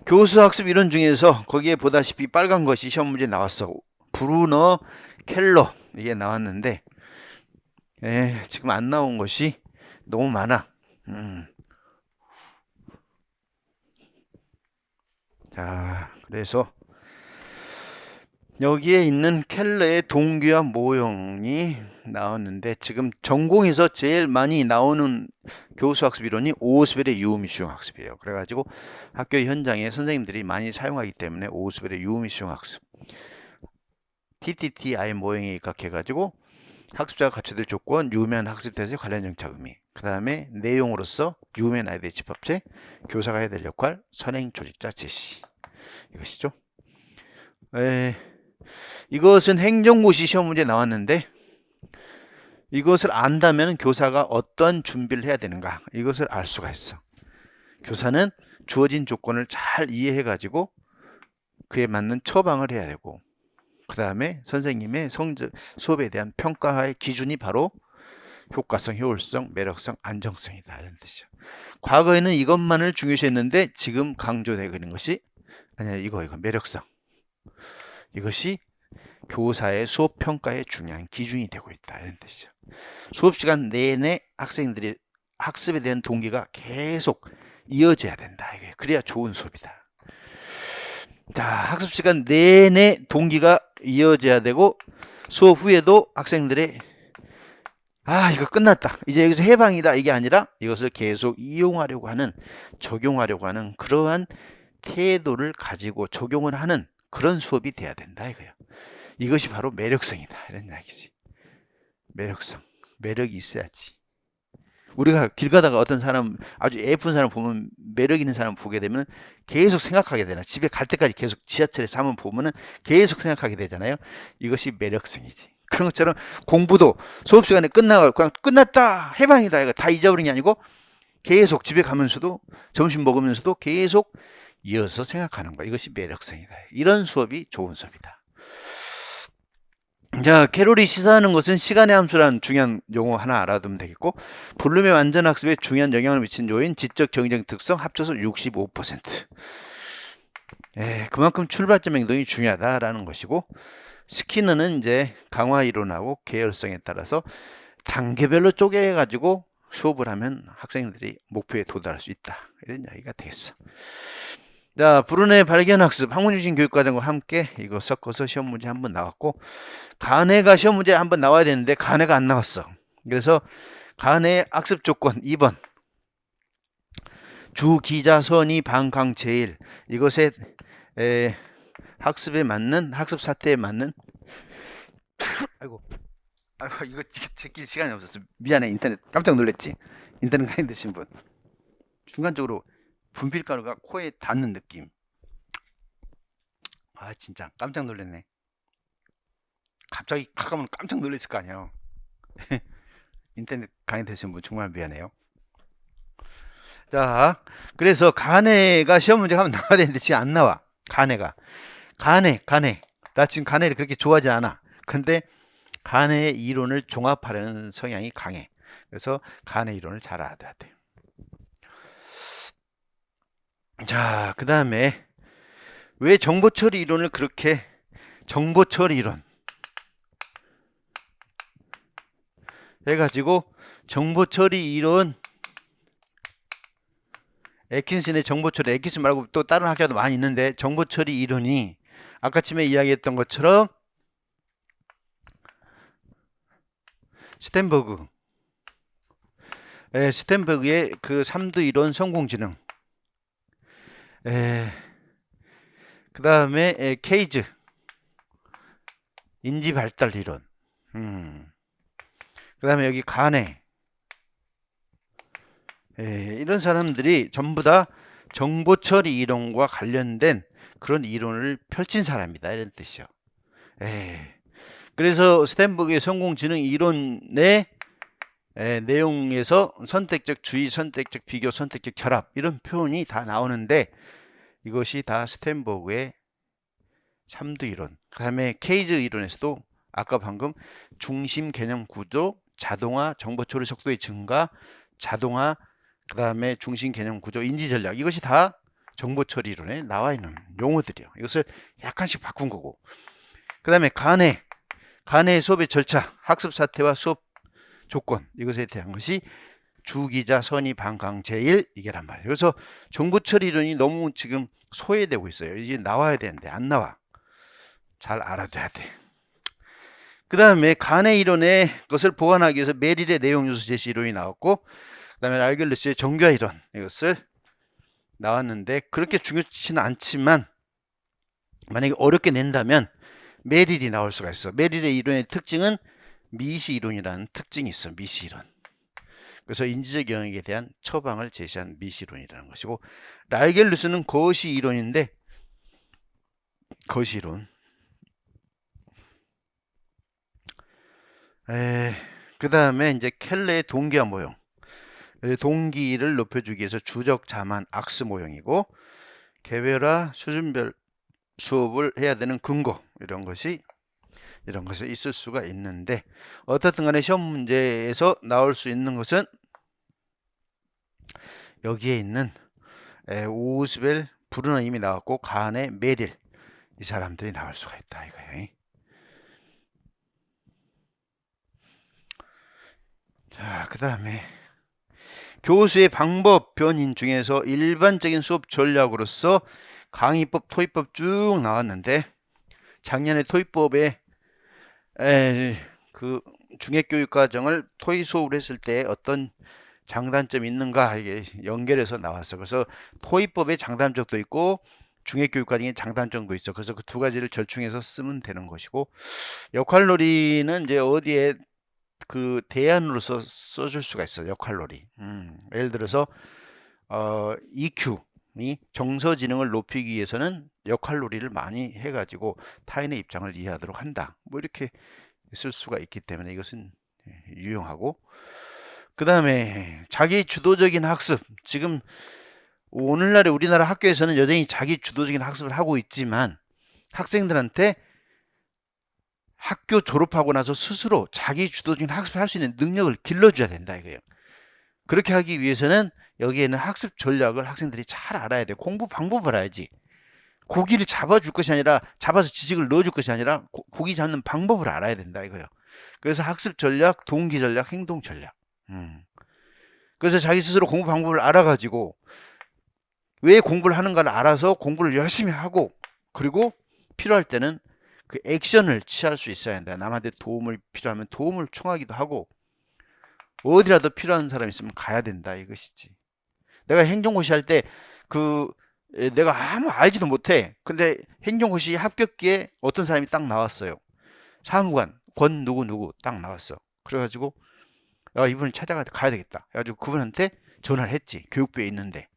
교수학습 이론 중에서 거기에 보다시피 빨간 것이 시험 문제 나왔어. 브루너, 켈러 이게 나왔는데, 지금 안 나온 것이 너무 많아. 자, 그래서 여기에 있는 켈러의 동기화 모형이 나왔는데, 지금 전공에서 제일 많이 나오는 교수학습 이론이 오스벨의 유의미 수용 학습이에요. 그래가지고 학교 현장에 선생님들이 많이 사용하기 때문에 오스벨의 유의미 수용 학습, TTTI 모형에 입각해가지고 학습자가 갖춰야 될 조건, 유의미한 학습 태세, 관련 정착 의미, 그 다음에 내용으로서 유의미한 아이들의 집합체, 교사가 해야 될 역할, 선행 조직자 제시, 이것이죠. 이것은 행정고시 시험 문제 나왔는데, 이것을 안다면 교사가 어떤 준비를 해야 되는가, 이것을 알 수가 있어. 교사는 주어진 조건을 잘 이해해 가지고 그에 맞는 처방을 해야 되고, 그 다음에 선생님의 수업에 대한 평가의 기준이 바로 효과성, 효율성, 매력성, 안정성이다 이런 뜻이죠. 과거에는 이것만을 중요시했는데 지금 강조되고 있는 것이 아니야, 이거 매력성, 이것이 교사의 수업 평가에 중요한 기준이 되고 있다 이런 뜻이죠. 수업 시간 내내 학생들이 학습에 대한 동기가 계속 이어져야 된다. 그래야 좋은 수업이다. 자, 학습 시간 내내 동기가 이어져야 되고 수업 후에도 학생들의 이거 끝났다, 이제 여기서 해방이다, 이게 아니라 이것을 계속 이용하려고 하는, 적용하려고 하는 그러한 태도를 가지고 적용을 하는 그런 수업이 돼야 된다 이거예요. 이것이 바로 매력성이다 이런 이야기지. 매력성, 매력이 있어야지. 우리가 길 가다가 어떤 사람, 아주 예쁜 사람 보면, 매력 있는 사람 보게 되면 계속 생각하게 되나, 집에 갈 때까지 계속 지하철에서 한번 보면은 계속 생각하게 되잖아요. 이것이 매력성이지. 그런 것처럼 공부도 수업 시간에 끝나고 그냥 끝났다, 해방이다, 이거 다 잊어버린 게 아니고 계속 집에 가면서도, 점심 먹으면서도 계속 이어서 생각하는 거야. 이것이 매력성이다. 이런 수업이 좋은 수업이다. 자, 캐롤이 시사하는 것은 시간의 함수라는 중요한 용어 하나 알아두면 되겠고, 블룸의 완전 학습에 중요한 영향을 미친 요인, 지적 정의적 특성 합쳐서 65%. 그만큼 출발점 행동이 중요하다라는 것이고, 스키너는 이제 강화 이론하고 계열성에 따라서 단계별로 쪼개가지고 수업을 하면 학생들이 목표에 도달할 수 있다, 이런 이야기가 됐어. 자, 브루네 발견학습, 학문유신 교육과정과 함께 이거 섞어서 시험 문제 한번 나왔고, 간해가 시험 문제 한번 나와야 되는데 간해가 안 나왔어. 그래서 간해 학습 조건 2번, 주 기자 선의 반강 제일, 이것에 학습에 맞는, 학습 사태에 맞는 아이고 이거 제낄 시간이 없었어. 미안해. 인터넷 깜짝 놀랐지. 인터넷 강의 드신 분 순간적으로 분필가루가 코에 닿는 느낌. 진짜 깜짝 놀랐네. 갑자기 가까우면 깜짝 놀랐을 거 아니에요. 인터넷 강의 드신 분 정말 미안해요. 자, 그래서 간해가 시험 문제가 한번 나와야 되는데 지금 안 나와. 간해가. 간해. 나 지금 간해를 그렇게 좋아하지 않아. 근데 간해의 이론을 종합하려는 성향이 강해. 그래서 간해 이론을 잘 알아야 돼. 자, 그 다음에 왜 정보처리 이론을 그렇게, 정보처리 이론 해가지고 정보처리 이론, 애킨슨의 정보처리, 애킨슨 말고 또 다른 학자도 많이 있는데 정보처리 이론이 아까 처음에 이야기했던 것처럼 스탠버그의 그 3두 이론 성공지능, 그 다음에 케이즈 인지발달 이론, 그 다음에 여기 간해, 이런 사람들이 전부 다 정보처리 이론과 관련된 그런 이론을 펼친 사람이다, 이런 뜻이요. 그래서 스탠버그의 성공지능 이론의 내용에서 선택적 주의, 선택적 비교, 선택적 결합, 이런 표현이 다 나오는데 이것이 다 스탠버그의 3두 이론. 그 다음에 케이즈 이론에서도 아까 방금 중심 개념 구조, 자동화, 정보 처리 속도의 증가, 자동화, 그 다음에 중심 개념 구조, 인지 전략, 이것이 다 정보 처리 이론에 나와 있는 용어들이요. 이것을 약간씩 바꾼 거고. 그 다음에 간해 수업의 절차, 학습 사태와 수업 조건, 이것에 대한 것이 주기자 선의 반강 제일, 이게란 말이에요. 그래서 정보 처리 이론이 너무 지금 소외되고 있어요. 이제 나와야 되는데 안 나와. 잘 알아둬야 돼. 그 다음에 간해 이론의 것을 보완하기 위해서 메릴의 내용 요소 제시 이론이 나왔고, 그 다음에 알겔루스의 정교화 이론, 이것을 나왔는데 그렇게 중요치는 않지만 만약에 어렵게 낸다면 메릴이 나올 수가 있어. 메릴의 이론의 특징은 미시 이론이라는 특징이 있어. 미시 이론. 그래서 인지적 영역에 대한 처방을 제시한 미시 이론이라는 것이고, 알겔루스는 거시 이론인데, 거시 이론. 그 다음에 이제 켈레의 동기화 모형, 동기를 높여주기 위해서 주적, 자만, 악스 모형이고, 개별화, 수준별 수업을 해야 되는 근거, 이런 것이 있을 수가 있는데, 어떻든 간에 시험 문제에서 나올 수 있는 것은 여기에 있는 오스벨, 브루너 이미 나왔고, 간해, 메릴, 이 사람들이 나올 수가 있다 이거예요. 자, 그 다음에 교수의 방법 변인 중에서 일반적인 수업 전략으로서 강의법, 토익법 쭉 나왔는데 작년에 토익법에 그 중액교육과정을 토익 수업을 했을 때 어떤 장단점이 있는가 이게 연결해서 나왔어. 그래서 토익법의 장단점도 있고 중액교육과정의 장단점도 있어. 그래서 그 두 가지를 절충해서 쓰면 되는 것이고, 역할놀이는 이제 어디에 그 대안으로서 써줄 수가 있어. 역할놀이. 예를 들어서 EQ이 정서지능을 높이기 위해서는 역할놀이를 많이 해가지고 타인의 입장을 이해하도록 한다. 뭐 이렇게 쓸 수가 있기 때문에 이것은 유용하고, 그 다음에 자기 주도적인 학습. 지금 오늘날의 우리나라 학교에서는 여전히 자기 주도적인 학습을 하고 있지만 학생들한테 학교 졸업하고 나서 스스로 자기 주도적인 학습을 할 수 있는 능력을 길러줘야 된다 이거예요. 그렇게 하기 위해서는 여기에는 학습 전략을 학생들이 잘 알아야 돼. 공부 방법을 알아야지. 고기를 잡아줄 것이 아니라, 잡아서 지식을 넣어줄 것이 아니라 고기 잡는 방법을 알아야 된다 이거예요. 그래서 학습 전략, 동기 전략, 행동 전략. 그래서 자기 스스로 공부 방법을 알아가지고 왜 공부를 하는가를 알아서 공부를 열심히 하고, 그리고 필요할 때는 그 액션을 취할 수 있어야 한다. 남한테 도움을 필요하면 도움을 청하기도 하고, 어디라도 필요한 사람 있으면 가야 된다 이것이지. 내가 행정고시 할 때 내가 아무 알지도 못해. 근데 행정고시 합격기에 어떤 사람이 딱 나왔어요. 사무관 권 누구 딱 나왔어. 그래가지고 이분을 가야 되겠다. 그래가지고 그분한테 전화를 했지. 교육부에 있는데.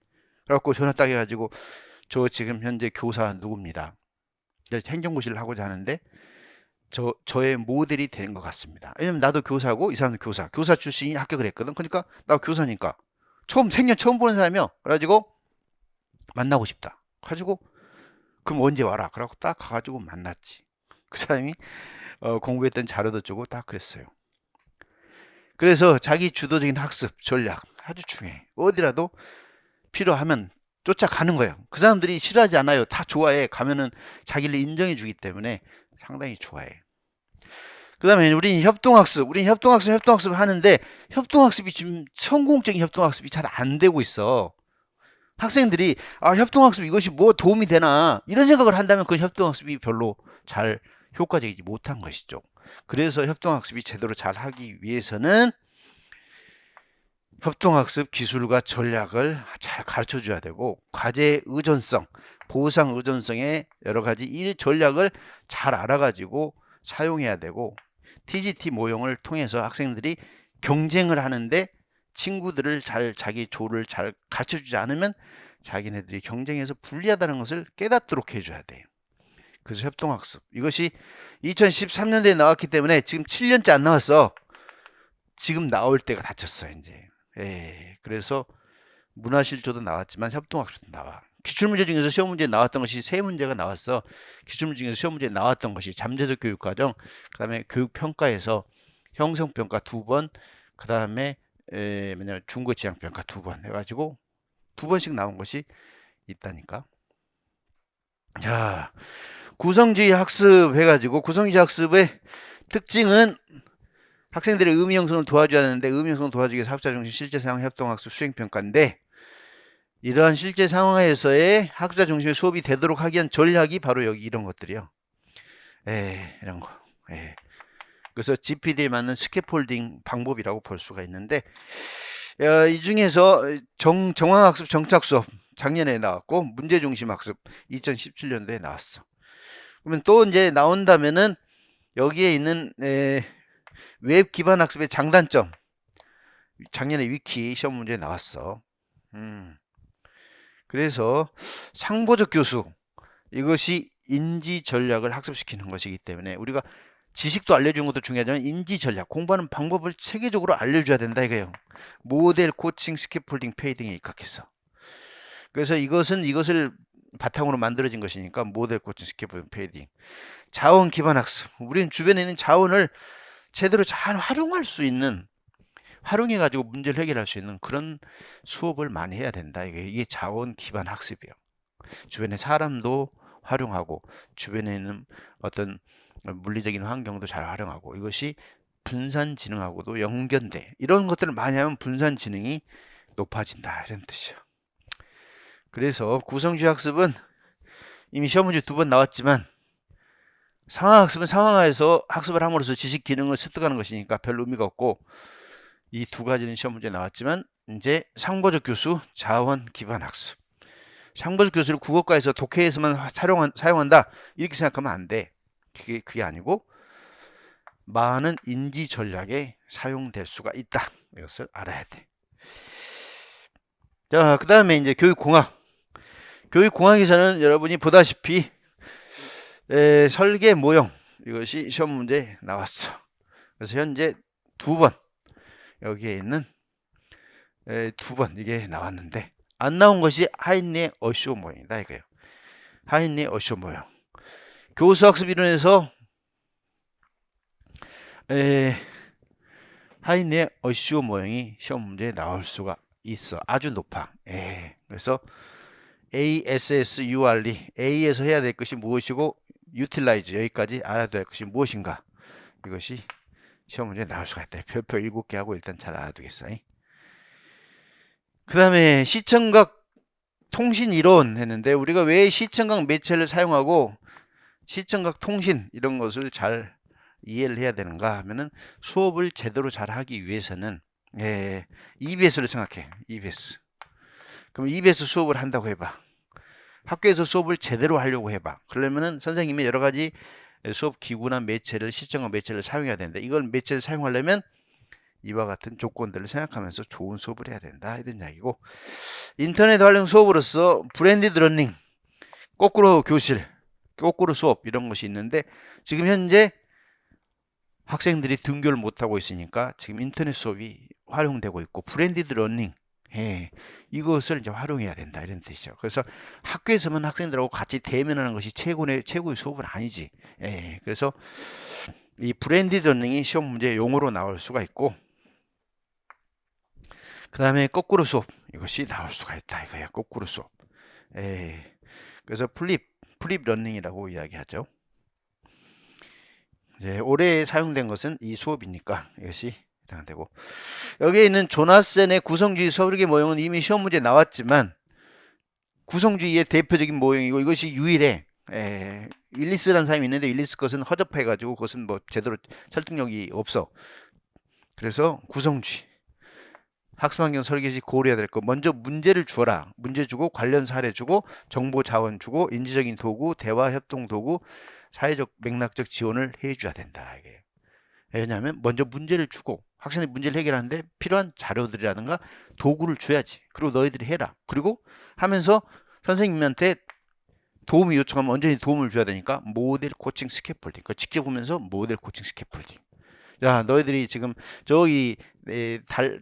그래갖고 전화 딱 해가지고 저 지금 현재 교사 누구입니다. 행정고시를 하고자 하는데 저의 모델이 되는 것 같습니다. 왜냐면 나도 교사고 이 사람도 교사 출신이 합격을 했거든. 그러니까 나 교사니까 생전 처음 보는 사람이요. 그래가지고 만나고 싶다. 가지고 그럼 언제 와라. 그러고 딱 가가지고 만났지. 그 사람이 공부했던 자료도 주고 딱 그랬어요. 그래서 자기 주도적인 학습 전략 아주 중요해. 어디라도 필요하면 쫓아가는 거예요. 그 사람들이 싫어하지 않아요. 다 좋아해. 가면은 자기를 인정해 주기 때문에 상당히 좋아해. 그 다음에 우리는 협동학습. 협동학습을 하는데 협동학습이 지금 성공적인 협동학습이 잘 안 되고 있어. 학생들이 협동학습 이것이 뭐 도움이 되나 이런 생각을 한다면 그 협동학습이 별로 잘 효과적이지 못한 것이죠. 그래서 협동학습이 제대로 잘 하기 위해서는 협동학습 기술과 전략을 잘 가르쳐 줘야 되고, 과제 의존성, 보상 의존성의 여러 가지 일 전략을 잘 알아가지고 사용해야 되고, TGT 모형을 통해서 학생들이 경쟁을 하는데 친구들을 자기 조를 잘 가르쳐 주지 않으면 자기네들이 경쟁에서 불리하다는 것을 깨닫도록 해줘야 돼요. 그래서 협동학습, 이것이 2013년도에 나왔기 때문에 지금 7년째 안 나왔어. 지금 나올 때가 닥쳤어요 이제. 그래서 문화실조도 나왔지만 협동학습도 나와. 기출문제 중에서 시험 문제에 나왔던 것이 세 문제가 나왔어. 기출문제 중에서 시험 문제에 나왔던 것이 잠재적 교육과정, 그 다음에 교육평가에서 형성평가 2번, 그 다음에 중고지향평가 2번 해가지고 2번씩 나온 것이 있다니까. 자, 구성주의 학습 해가지고, 구성주의 학습의 특징은 학생들의 의미 형성을 도와줘야 하는데, 의미 형성을 도와주기 위해서 학습자 중심 실제 상황 협동학습 수행평가인데, 이러한 실제 상황에서의 학습자 중심의 수업이 되도록 하기 위한 전략이 바로 여기 이런 것들이요. 이런 거. 그래서 GPD에 맞는 스캐폴딩 방법이라고 볼 수가 있는데, 이 중에서 정황학습 정착 수업 작년에 나왔고, 문제중심 학습 2017년도에 나왔어. 그러면 또 이제 나온다면은 여기에 있는 웹 기반 학습의 장단점, 작년에 위키 시험 문제에 나왔어. 그래서 상보적 교수, 이것이 인지 전략을 학습시키는 것이기 때문에 우리가 지식도 알려주는 것도 중요하지만 인지 전략, 공부하는 방법을 체계적으로 알려줘야 된다 이거예요. 모델, 코칭, 스캐폴딩, 페이딩에 입각해서. 그래서 이것을 바탕으로 만들어진 것이니까 모델, 코칭, 스캐폴딩, 페이딩. 자원 기반 학습, 우리는 주변에 있는 자원을 제대로 잘 활용할 수 있는, 활용해가지고 문제를 해결할 수 있는 그런 수업을 많이 해야 된다. 이게 자원 기반 학습이에요. 주변에 사람도 활용하고 주변에 있는 어떤 물리적인 환경도 잘 활용하고, 이것이 분산지능하고도 연결돼. 이런 것들을 많이 하면 분산지능이 높아진다 이런 뜻이죠. 그래서 구성주의 학습은 이미 시험 문제 2번 나왔지만 상황학습은 상황하에서 학습을 함으로써 지식 기능을 습득하는 것이니까 별 의미가 없고, 이 두 가지는 시험 문제 나왔지만 이제 상보적 교수 자원 기반 학습, 상보적 교수를 국어과에서 독해에서만 사용한다 이렇게 생각하면 안 돼. 그게 아니고 많은 인지 전략에 사용될 수가 있다. 이것을 알아야 돼. 자, 그 다음에 이제 교육공학. 교육공학에서는 여러분이 보다시피 설계 모형 이것이 시험 문제에 나왔어. 그래서 현재 2번 여기에 있는 2번 이게 나왔는데 안 나온 것이 하인리의 어쇼 모형이다 이거예요. 하인리의 어쇼 모형. 교수학습 이론에서 하인리의 어쇼 모형이 시험 문제에 나올 수가 있어. 아주 높아. 그래서 ASSURE, A에서 해야 될 것이 무엇이고 utilize 여기까지 알아둬야 할 것이 무엇인가, 이것이 시험 문제에 나올 수가 있다. 별표 7개 하고 일단 잘 알아두겠어. 그 다음에 시청각 통신 이론 했는데, 우리가 왜 시청각 매체를 사용하고 시청각 통신 이런 것을 잘 이해를 해야 되는가 하면은, 수업을 제대로 잘 하기 위해서는 EBS를 생각해. EBS. 그럼 EBS 수업을 한다고 해봐. 학교에서 수업을 제대로 하려고 해봐. 그러면은 선생님이 여러 가지 수업 기구나 매체를, 시청각 매체를 사용해야 된다. 이걸 매체를 사용하려면 이와 같은 조건들을 생각하면서 좋은 수업을 해야 된다 이런 이야기고, 인터넷 활용 수업으로서 브랜디드 러닝, 거꾸로 교실, 거꾸로 수업 이런 것이 있는데, 지금 현재 학생들이 등교를 못하고 있으니까 지금 인터넷 수업이 활용되고 있고, 브랜디드 러닝 이것을 이제 활용해야 된다 이런 뜻이죠. 그래서 학교에서만 학생들하고 같이 대면하는 것이 최고의 수업은 아니지. 그래서 이 브랜디드 러닝이 시험 문제 용어로 나올 수가 있고, 그 다음에 거꾸로 수업 이것이 나올 수가 있다 이거야. 거꾸로 수업. 그래서 플립 러닝이라고 이야기하죠. 올해 사용된 것은 이 수업이니까 이것이 해당되고, 여기에 있는 조나센의 구성주의 설계 모형은 이미 시험 문제 나왔지만 구성주의의 대표적인 모형이고, 이것이 유일해. 윌리스라는 사람이 있는데 윌리스 것은 허접해가지고 그것은 뭐 제대로 설득력이 없어. 그래서 구성주의 학습환경 설계 시 고려해야 될 거, 먼저 문제를 주어라. 문제 주고 관련 사례 주고 정보 자원 주고 인지적인 도구, 대화 협동 도구, 사회적 맥락적 지원을 해줘야 된다 이게. 왜냐하면 먼저 문제를 주고 학생들이 문제를 해결하는데 필요한 자료들이라든가 도구를 줘야지. 그리고 너희들이 해라. 그리고 하면서 선생님한테 도움이 요청하면 언제든지 도움을 줘야 되니까 모델 코칭 스캐폴딩, 그거 지켜보면서 모델 코칭 스캐폴딩. 야, 너희들이 지금 저기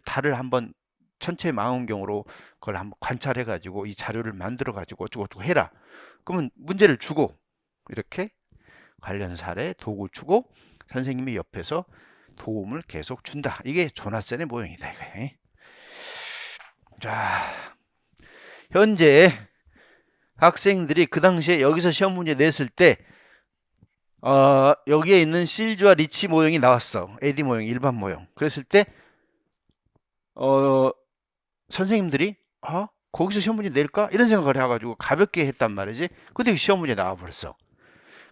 달을 한번 천체 망원경으로 그걸 한번 관찰해 가지고 이 자료를 만들어 가지고 어쩌고 해라. 그러면 문제를 주고 이렇게 관련 사례 도구 주고 선생님이 옆에서 도움을 계속 준다. 이게 조나센의 모형이다 이거. 자, 현재 학생들이 그 당시에 여기서 시험 문제 냈을 때 여기에 있는 실즈와 리치 모형이 나왔어. AD 모형, 일반 모형. 그랬을 때 선생님들이 거기서 시험 문제 낼까? 이런 생각을 해가지고 가볍게 했단 말이지. 근데 시험 문제 나와버렸어.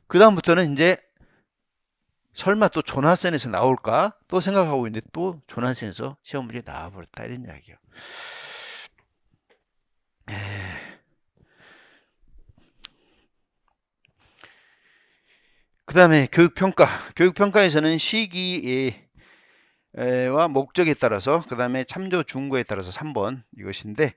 그 다음부터는 이제 설마 또 조나센에서 나올까? 또 생각하고 있는데 또 조나센에서 시험 문제 나와버렸다 이런 이야기예요. 그 다음에 교육평가. 교육평가에서는 시기와 목적에 따라서, 그 다음에 참조 준거에 따라서 3번 이것인데,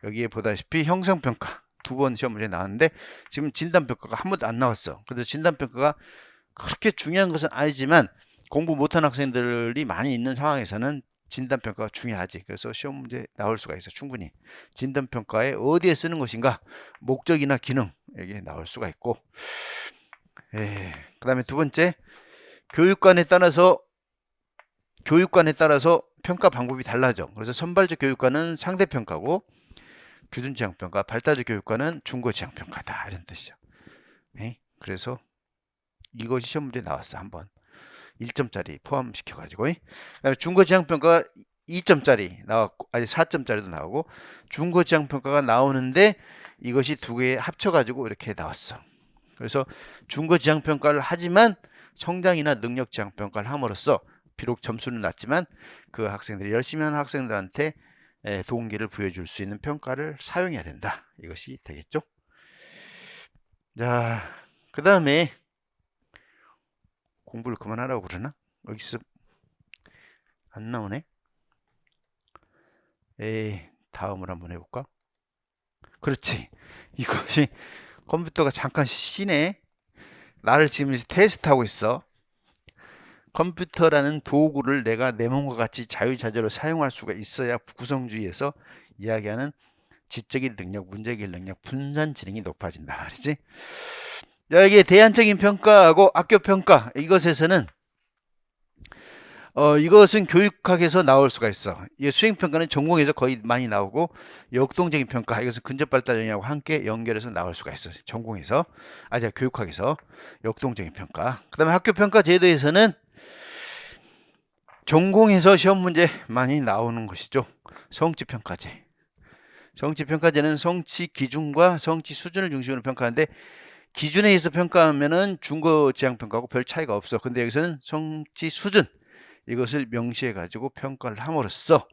여기에 보다시피 형성평가 2번 시험 문제 나왔는데 지금 진단평가가 한 번도 안 나왔어. 그래서 진단평가가 그렇게 중요한 것은 아니지만 공부 못한 학생들이 많이 있는 상황에서는 진단평가가 중요하지. 그래서 시험 문제 나올 수가 있어. 충분히 진단평가에 어디에 쓰는 것인가, 목적이나 기능 여기에 나올 수가 있고, 그 다음에 두 번째, 교육관에 따라서 평가 방법이 달라져. 그래서 선발적 교육관은 상대평가고, 규준지향평가, 발달적 교육관은 중거지향평가다 이런 뜻이죠. 그래서 이것이 시험 문제 나왔어. 한번 1점짜리 포함시켜가지고. 중거지향평가 2점짜리 나왔고, 아니 4점짜리도 나오고 중거 지향 평가가 나오는데 이것이 두 개 합쳐가지고 이렇게 나왔어. 그래서 중거 지향 평가를 하지만 성장이나 능력 지향 평가를 함으로써 비록 점수는 낮지만 그 학생들이 열심히 하는 학생들한테 동기를 부여줄 수 있는 평가를 사용해야 된다. 이것이 되겠죠. 자, 그 다음에 공부를 그만하라고 그러나? 여기서 안 나오네. 다음을 한번 해볼까? 그렇지. 이것이 컴퓨터가 잠깐 쉬네. 나를 지금 테스트하고 있어. 컴퓨터라는 도구를 내가 내 몸과 같이 자유자재로 사용할 수가 있어야 구성주의에서 이야기하는 지적인 능력, 문제해결 능력, 분산 지능이 높아진다 말이지. 자, 이게 대안적인 평가하고 학교 평가, 이것에서는 이것은 교육학에서 나올 수가 있어. 이 수행평가는 전공에서 거의 많이 나오고, 역동적인 평가, 이것은 근접발달 영역하고 함께 연결해서 나올 수가 있어. 전공에서, 교육학에서 역동적인 평가. 그 다음에 학교 평가 제도에서는 전공에서 시험 문제 많이 나오는 것이죠. 성취평가제. 성취평가제는 성취 기준과 성취 수준을 중심으로 평가하는데, 기준에 의해서 평가하면은 중거 지향 평가하고 별 차이가 없어. 근데 여기서는 성취 수준, 이것을 명시해 가지고 평가를 함으로써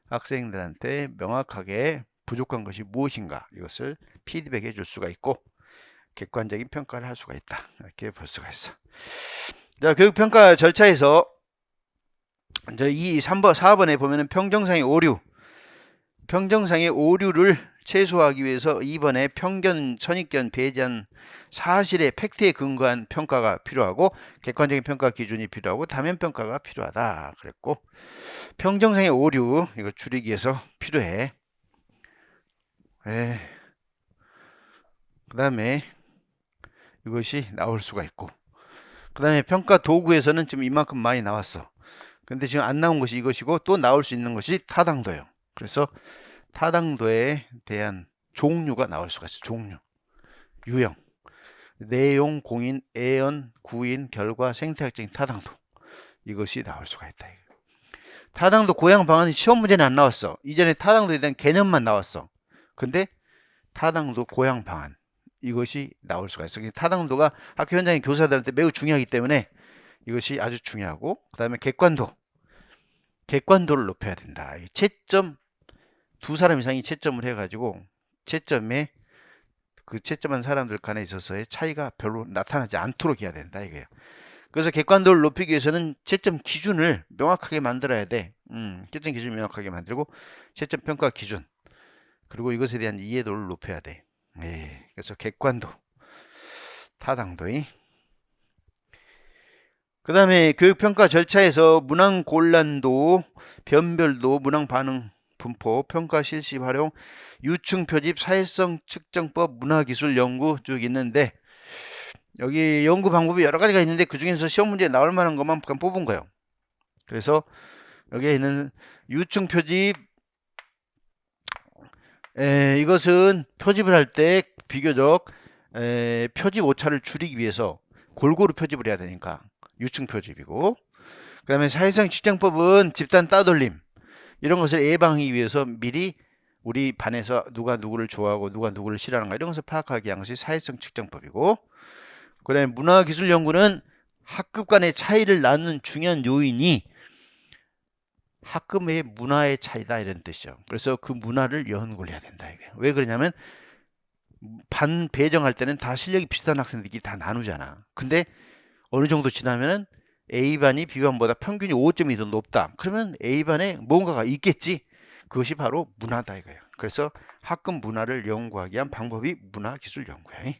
학생들한테 명확하게 부족한 것이 무엇인가, 이것을 피드백해 줄 수가 있고 객관적인 평가를 할 수가 있다. 이렇게 볼 수가 있어. 자, 교육평가 절차에서 이 3번, 4번에 보면은 평정상의 오류, 평정상의 오류를 최소화하기 위해서 2번에 편견, 선입견 배제한 사실의 팩트에 근거한 평가가 필요하고 객관적인 평가 기준이 필요하고 다면 평가가 필요하다 그랬고, 평정상의 오류 이거 줄이기 위해서 필요해. 그 다음에 이것이 나올 수가 있고, 그 다음에 평가 도구에서는 지금 이만큼 많이 나왔어. 근데 지금 안 나온 것이 이것이고 또 나올 수 있는 것이 타당도예요. 그래서 타당도에 대한 종류가 나올 수가 있어. 종류, 유형, 내용, 공인, 애연, 구인, 결과, 생태학적인 타당도, 이것이 나올 수가 있다. 타당도 고양 방안이 시험 문제는 안 나왔어. 이전에 타당도에 대한 개념만 나왔어. 근데 타당도 고양 방안, 이것이 나올 수가 있어. 타당도가 학교 현장의 교사들한테 매우 중요하기 때문에 이것이 아주 중요하고, 그 다음에 객관도를 높여야 된다. 채점, 두 사람 이상이 채점을 해가지고 채점에 그 채점한 사람들 간에 있어서의 차이가 별로 나타나지 않도록 해야 된다 이거예요. 그래서 객관도를 높이기 위해서는 채점 기준을 명확하게 만들어야 돼. 채점 기준을 명확하게 만들고 채점 평가 기준, 그리고 이것에 대한 이해도를 높여야 돼. 그래서 객관도, 타당도의. 그 다음에 교육평가 절차에서 문항 곤란도, 변별도, 문항 반응 분포, 평가 실시 활용, 유충 표집, 사회성 측정법, 문화기술 연구 쭉 있는데, 여기 연구 방법이 여러 가지가 있는데 그 중에서 시험 문제에 나올 만한 것만 뽑은 거예요. 그래서 여기에 있는 유충 표집, 이것은 표집을 할 때 비교적 표집 오차를 줄이기 위해서 골고루 표집을 해야 되니까 유충 표집이고, 그 다음에 사회성 측정법은 집단 따돌림, 이런 것을 예방하기 위해서 미리 우리 반에서 누가 누구를 좋아하고 누가 누구를 싫어하는가 이런 것을 파악하기 위한 것이 사회성 측정법이고, 그 다음에 문화기술 연구는 학급 간의 차이를 낳는 중요한 요인이 학급의 문화의 차이다 이런 뜻이죠. 그래서 그 문화를 연구를 해야 된다. 이게 왜 그러냐면 반 배정할 때는 다 실력이 비슷한 학생들끼리 다 나누잖아. 근데 어느 정도 지나면은 A반이 B반보다 평균이 5점이 더 높다. 그러면 A반에 뭔가가 있겠지. 그것이 바로 문화다 이거예요. 그래서 학급 문화를 연구하기 위한 방법이 문화기술 연구야.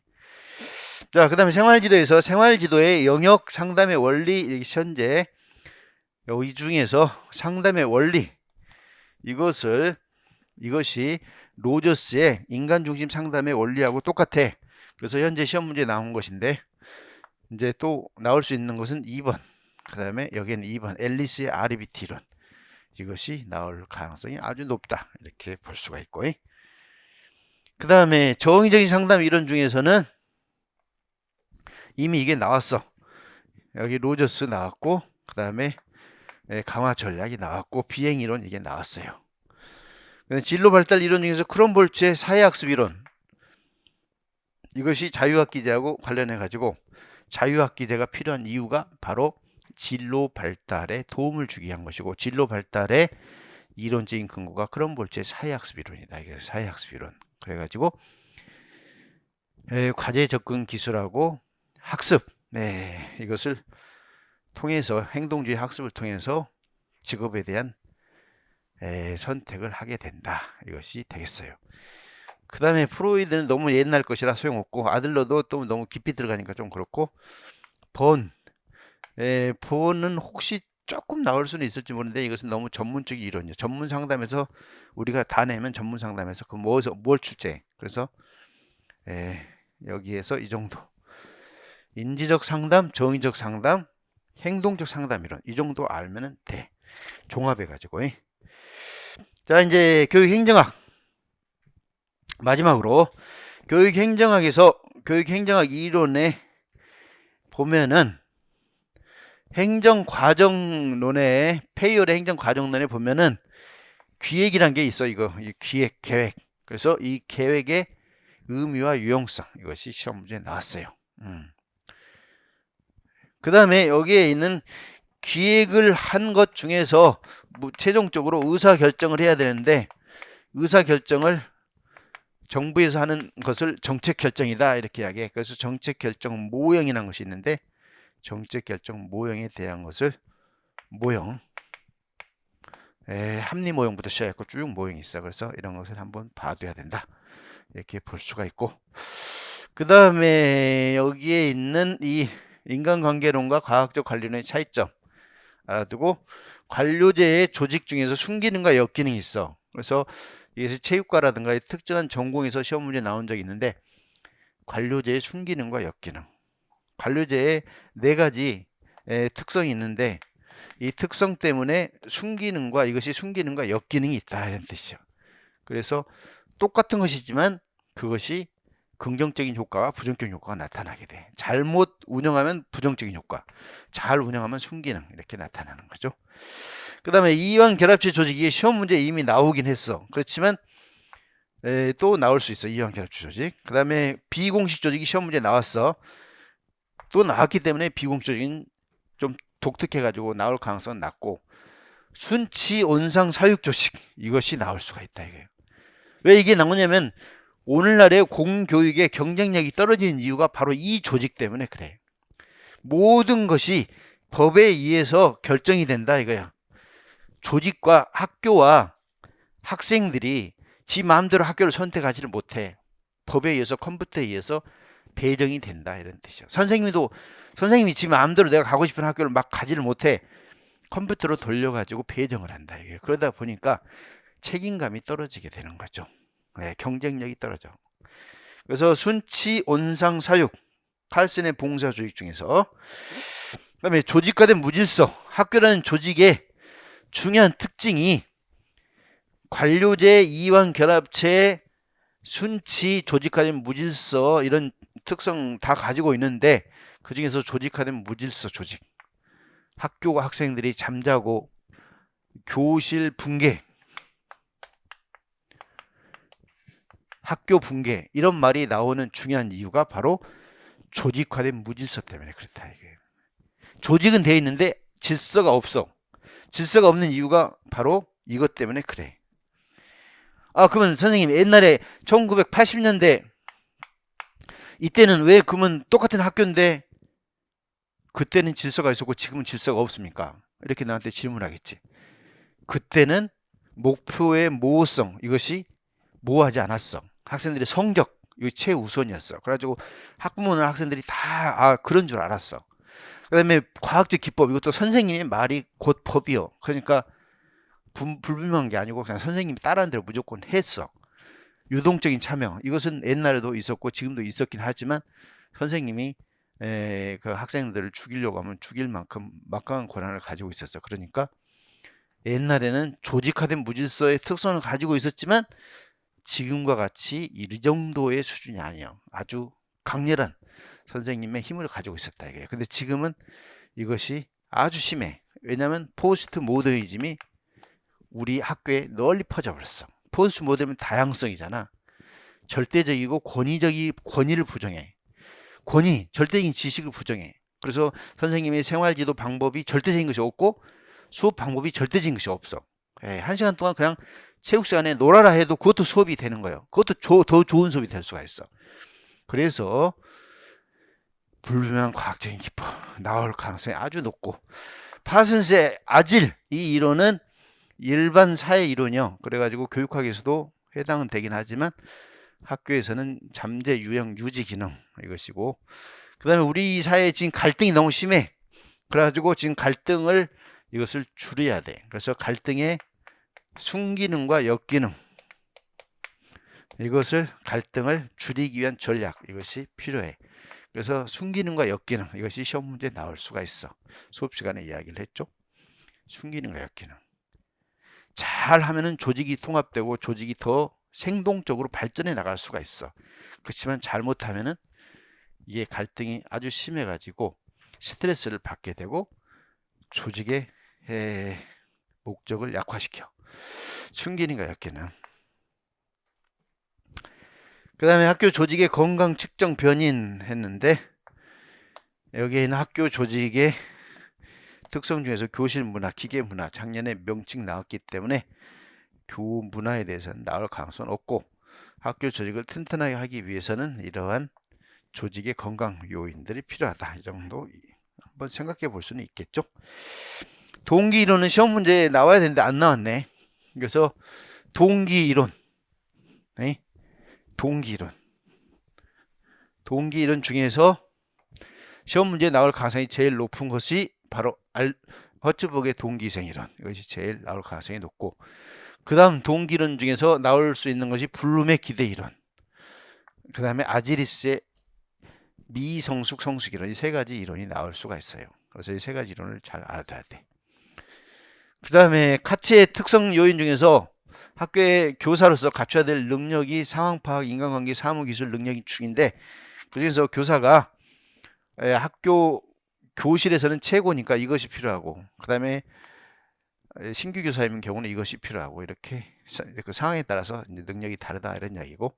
자, 그 다음에 생활지도에서 생활지도의 영역, 상담의 원리, 이렇게 현재 이 중에서 상담의 원리, 이것이 로저스의 인간중심 상담의 원리하고 똑같아. 그래서 현재 시험 문제에 나온 것인데, 이제 또 나올 수 있는 것은 2번, 그 다음에 여기는 2번 앨리스의 RBT론, 이것이 나올 가능성이 아주 높다 이렇게 볼 수가 있고, 그 다음에 정의적인 상담 이론 중에서는 이미 이게 나왔어. 여기 로저스 나왔고, 그 다음에 강화 전략이 나왔고 비행 이론 이게 나왔어요. 진로 발달 이론 중에서 크롬볼츠의 사회학습 이론, 이것이 자유학기제하고 관련해 가지고 자유학기제가 필요한 이유가 바로 진로 발달에 도움을 주기 위한 것이고, 진로 발달의 이론적인 근거가 크롬볼츠의 사회학습 이론이다. 이게 사회학습 이론. 그래가지고 과제 접근 기술하고 학습, 이것을 통해서 행동주의 학습을 통해서 직업에 대한 선택을 하게 된다. 이것이 되겠어요. 그 다음에 프로이드는 너무 옛날 것이라 소용없고, 아들러도 또 너무 깊이 들어가니까 좀 그렇고, 본은 혹시 조금 나올 수는 있을지 모르는데 이것은 너무 전문적인 이론이죠. 전문 상담에서 우리가 다 내면 전문 상담에서 뭘 출제. 그래서 여기에서 이 정도. 인지적 상담, 정의적 상담, 행동적 상담 이론. 이 정도 알면은 돼. 종합해 가지고. 자, 이제 교육행정학. 마지막으로 교육행정학에서 교육행정학 이론에 보면은 행정과정론에, 페이올의 행정과정론에 보면은 기획이란 게 있어. 이거 기획, 계획. 그래서 이 계획의 의미와 유용성, 이것이 시험 문제에 나왔어요. 그 다음에 여기에 있는 기획을 한 것 중에서 최종적으로 의사결정을 해야 되는데, 의사결정을 정부에서 하는 것을 정책결정이다 이렇게 이야기해. 그래서 정책결정 모형이라는 것이 있는데, 정책결정 모형에 대한 것을 모형, 합리 모형부터 시작했고 쭉 모형이 있어. 그래서 이런 것을 한번 봐둬야 된다 이렇게 볼 수가 있고, 그 다음에 여기에 있는 이 인간관계론과 과학적 관리론의 차이점 알아두고, 관료제의 조직 중에서 순기능과 역기능이 있어. 그래서 이것이 체육과라든가 특정한 전공에서 시험 문제 나온 적이 있는데, 관료제의 순기능과 역기능, 관료제에 4가지 특성이 있는데, 이 특성 때문에 순기능과, 이것이 순기능과 역기능이 있다 이런 뜻이죠. 그래서 똑같은 것이지만 그것이 긍정적인 효과와 부정적인 효과가 나타나게 돼. 잘못 운영하면 부정적인 효과, 잘 운영하면 순기능, 이렇게 나타나는 거죠. 그 다음에 이완 결합체 조직, 이게 시험 문제에 이미 나오긴 했어. 그렇지만 또 나올 수 있어. 이완 결합체 조직. 그 다음에 비공식 조직이 시험 문제에 나왔어. 또 나왔기 때문에 비공식 조직은 좀 독특해가지고 나올 가능성은 낮고, 순치 온상 사육 조직, 이것이 나올 수가 있다 이거예요. 왜 이게 나오냐면 오늘날의 공교육의 경쟁력이 떨어지는 이유가 바로 이 조직 때문에 그래. 모든 것이 법에 의해서 결정이 된다 이거야. 조직과 학교와 학생들이 지 마음대로 학교를 선택하지를 못해. 법에 의해서, 컴퓨터에 의해서 배정이 된다 이런 뜻이야. 선생님이 지 마음대로 내가 가고 싶은 학교를 막 가지를 못해. 컴퓨터로 돌려가지고 배정을 한다 이게. 그러다 보니까 책임감이 떨어지게 되는 거죠. 경쟁력이 떨어져. 그래서 순치 온상 사육, 칼슨의 봉사 조직 중에서. 그다음에 조직화된 무질서. 학교라는 조직의 중요한 특징이 관료제, 이완 결합체, 순치, 조직화된 무질서, 이런 특성 다 가지고 있는데, 그 중에서 조직화된 무질서 조직, 학교가 학생들이 잠자고 교실 붕괴, 학교 붕괴, 이런 말이 나오는 중요한 이유가 바로 조직화된 무질서 때문에 그렇다 이게. 조직은 돼 있는데 질서가 없어. 질서가 없는 이유가 바로 이것 때문에 그래. 그러면 선생님, 옛날에 1980년대 이때는 왜 그러면 똑같은 학교인데 그때는 질서가 있었고 지금은 질서가 없습니까? 이렇게 나한테 질문하겠지. 그때는 목표의 모호성, 이것이 모호하지 않았어. 학생들의 성적, 이거 최우선이었어. 그래가지고 학부모나 학생들이 다 그런 줄 알았어. 그 다음에 과학적 기법, 이것도 선생님의 말이 곧 법이요. 그러니까 불분명한 게 아니고 그냥 선생님이 따라하는 대로 무조건 했어. 유동적인 참여, 이것은 옛날에도 있었고 지금도 있었긴 하지만 선생님이 그 학생들을 죽이려고 하면 죽일 만큼 막강한 권한을 가지고 있었어. 그러니까 옛날에는 조직화된 무질서의 특성을 가지고 있었지만 지금과 같이 이 정도의 수준이 아니에요. 아주 강렬한 선생님의 힘을 가지고 있었다 이게. 근데 지금은 이것이 아주 심해. 왜냐하면 포스트 모더니즘이 우리 학교에 널리 퍼져버렸어. 포스트 모더니즘은 다양성이잖아. 절대적이고 권위를 부정해. 절대적인 지식을 부정해. 그래서 선생님의 생활지도 방법이 절대적인 것이 없고 수업 방법이 절대적인 것이 없어. 한 시간 동안 그냥 체육 시간에 놀아라 해도 그것도 수업이 되는 거예요. 그것도 더 좋은 수업이 될 수가 있어. 그래서 불분명한 과학적인 기법 나올 가능성이 아주 높고, 파슨스의 아질 이 이론은 일반 사회 이론이요. 그래가지고 교육학에서도 해당은 되긴 하지만 학교에서는 잠재 유형 유지 기능 이것이고, 그 다음에 우리 사회에 지금 갈등이 너무 심해. 그래가지고 지금 갈등을 이것을 줄여야 돼. 그래서 갈등의 순기능과 역기능, 갈등을 줄이기 위한 전략 이것이 필요해. 그래서 순기능과 역기능 이것이 시험 문제에 나올 수가 있어. 수업 시간에 이야기를 했죠. 순기능과 역기능 잘 하면은 조직이 통합되고 조직이 더 생동적으로 발전해 나갈 수가 있어. 그렇지만 잘못하면은 이게 갈등이 아주 심해 가지고 스트레스를 받게 되고 조직의 목적을 약화시켜. 순기능과 역기능. 그 다음에 학교 조직의 건강 측정 변인 했는데, 여기에 있는 학교 조직의 특성 중에서 교실 문화, 기계 문화, 작년에 명칭 나왔기 때문에 교 문화에 대해서는 나올 가능성은 없고, 학교 조직을 튼튼하게 하기 위해서는 이러한 조직의 건강 요인들이 필요하다. 이 정도 한번 생각해 볼 수는 있겠죠. 동기 이론은 시험 문제에 나와야 되는데 안 나왔네. 그래서 동기 이론, 동기 이론 중에서 시험 문제에 나올 가능성이 제일 높은 것이 바로 허츠버그의 동기생 이론. 이것이 제일 나올 가능성이 높고, 그 다음 동기 이론 중에서 나올 수 있는 것이 블룸의 기대 이론, 그 다음에 아지리스의 미성숙 성숙 이론, 이 세 가지 이론이 나올 수가 있어요. 그래서 이 세 가지 이론을 잘 알아둬야 돼. 그 다음에 카츠의 특성 요인 중에서 학교의 교사로서 갖춰야 될 능력이 상황 파악, 인간관계, 사무기술 능력이 중인데, 그중에서 교사가 학교 교실에서는 최고니까 이것이 필요하고, 그 다음에 신규 교사인 경우는 이것이 필요하고, 이렇게 그 상황에 따라서 이제 능력이 다르다 이런 이야기고,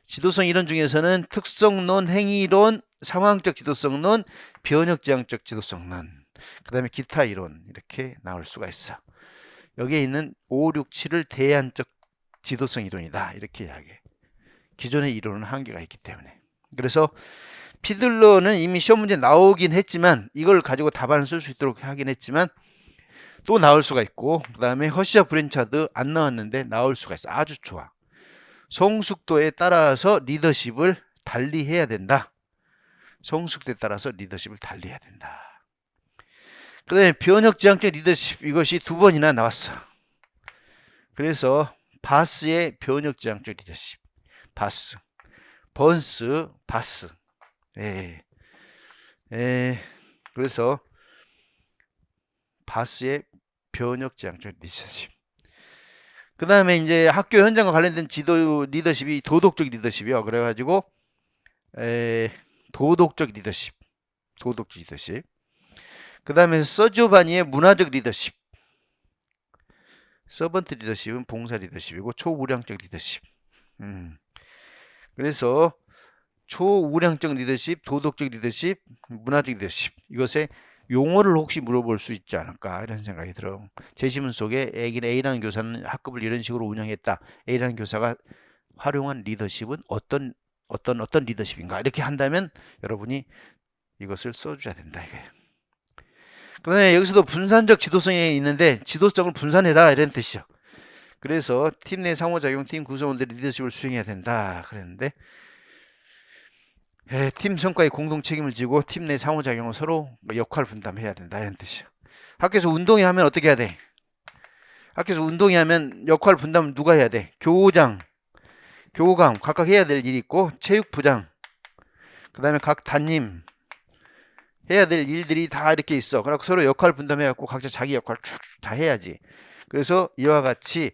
지도성 이론 중에서는 특성론, 행위론, 상황적 지도성론, 변혁지향적 지도성론, 그 다음에 기타 이론 이렇게 나올 수가 있어. 여기에 있는 5, 6, 7을 대안적 지도성 이론이다 이렇게 이야기해. 기존의 이론은 한계가 있기 때문에. 그래서 피들러는 이미 시험 문제 나오긴 했지만, 이걸 가지고 답안을 쓸 수 있도록 하긴 했지만 또 나올 수가 있고, 그 다음에 허시와 브랜차드 안 나왔는데 나올 수가 있어. 아주 좋아. 성숙도에 따라서 리더십을 달리해야 된다. 성숙도에 따라서 리더십을 달리해야 된다. 그 다음에 변혁지향적 리더십, 이것이 2번이나 나왔어. 그래서 바스의 변혁지향적 리더십, 바스, 번스, 바스. 그래서 바스의 변혁지향적 리더십. 그 다음에 이제 학교 현장과 관련된 지도 리더십이 도덕적 리더십이요. 그래가지고 도덕적 리더십. 그 다음에 서지오바니의 문화적 리더십. 서번트 리더십은 봉사 리더십이고 초우량적 리더십. 그래서 초우량적 리더십, 도덕적 리더십, 문화적 리더십, 이것의 용어를 혹시 물어볼 수 있지 않을까 이런 생각이 들어. 제시문 속에 A라는 교사는 학급을 이런 식으로 운영했다. A라는 교사가 활용한 리더십은 어떤 리더십인가, 이렇게 한다면 여러분이 이것을 써줘야 된다 이거예요. 그 다음에 여기서도 분산적 지도성이 있는데, 지도성을 분산해라 이런 뜻이죠. 그래서 팀 내 상호작용, 팀 구성원들이 리더십을 수행해야 된다 그랬는데, 팀 성과에 공동 책임을 지고 팀 내 상호작용을 서로 역할 분담해야 된다 이런 뜻이죠. 학교에서 운동회 하면 어떻게 해야 돼? 학교에서 운동회 하면 역할 분담을 누가 해야 돼? 교장, 교감 각각 해야 될 일이 있고, 체육부장, 그 다음에 각 담임 해야 될 일들이 다 이렇게 있어. 그래서 서로 역할 분담해갖고 각자 자기 역할 다 해야지. 그래서 이와 같이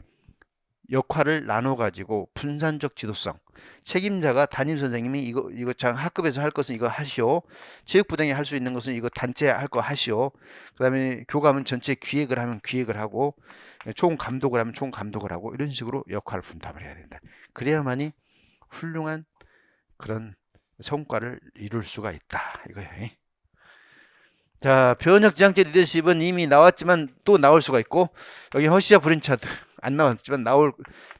역할을 나눠 가지고 분산적 지도성. 책임자가 담임 선생님이 이거 장 학급에서 할 것은 이거 하시오. 체육부장이 할 수 있는 것은 이거 단체 할 거 하시오. 그다음에 교감은 전체 기획을 하면 기획을 하고 총 감독을 하면 총 감독을 하고 이런 식으로 역할 분담을 해야 된다. 그래야만이 훌륭한 그런 성과를 이룰 수가 있다. 이거예요. 자, 변혁지향적 리더십은 이미 나왔지만 또 나올 수가 있고, 여기 허시아 브랜차드 안 나왔지만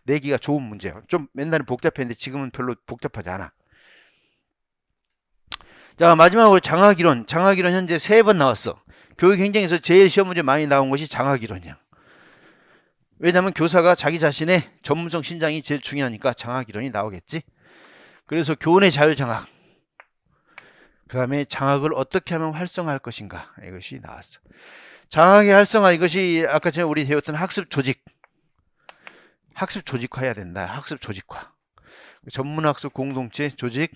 내기가 좋은 문제예요. 좀 옛날에 복잡했는데 지금은 별로 복잡하지 않아. 자, 마지막으로 장학이론. 장학이론 현재 3번 나왔어. 교육행정에서 제일 시험 문제 많이 나온 것이 장학이론이야. 왜냐하면 교사가 자기 자신의 전문성 신장이 제일 중요하니까 장학이론이 나오겠지. 그래서 교내 자율장학, 그 다음에 장학을 어떻게 하면 활성화할 것인가, 이것이 나왔어. 장학의 활성화, 이것이 아까 전에 우리 배웠던 학습 조직화해야 된다. 학습 조직화, 전문학습 공동체 조직,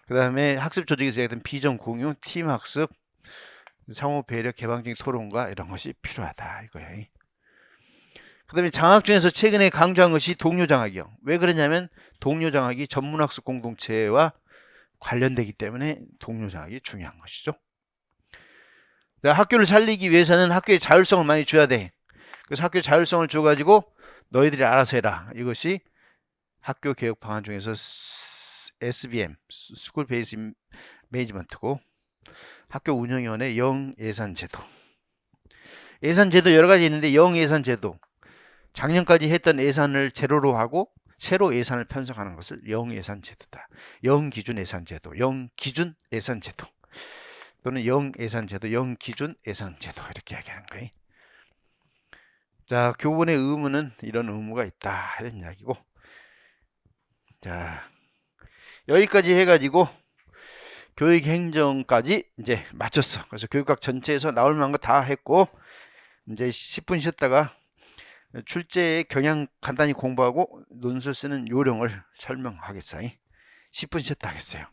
그 다음에 학습 조직에서 얘기했던 비전 공유, 팀 학습, 상호 배려, 개방적인 토론과 이런 것이 필요하다, 이거예요. 그 다음에 장학 중에서 최근에 강조한 것이 동료 장학이요. 왜 그러냐면 동료 장학이 전문학습 공동체와 관련되기 때문에 동료 장학이 중요한 것이죠. 학교를 살리기 위해서는 학교에 자율성을 많이 줘야 돼. 그래서 학교 자율성을 줘가지고 너희들이 알아서 해라. 이것이 학교 개혁 방안 중에서 SBM, 스쿨 베이스 매니지먼트고, 학교 운영위원회 영예산제도. 예산제도 여러 가지 있는데 영예산제도, 작년까지 했던 예산을 제로로 하고 새로 예산을 편성하는 것을 영예산제도다. 영기준 예산제도, 영기준 예산제도 또는 영예산제도, 영기준 예산제도 이렇게 얘기하는 거예요. 자, 교본의 의무는 이런 의무가 있다, 이런 이야기고. 자, 여기까지 해가지고 교육행정까지 이제 마쳤어. 그래서 교육학 전체에서 나올 만한 거 다 했고, 이제 10분 쉬었다가 출제의 경향 간단히 공부하고 논술 쓰는 요령을 설명하겠어요. 10분 쉬었다 하겠어요.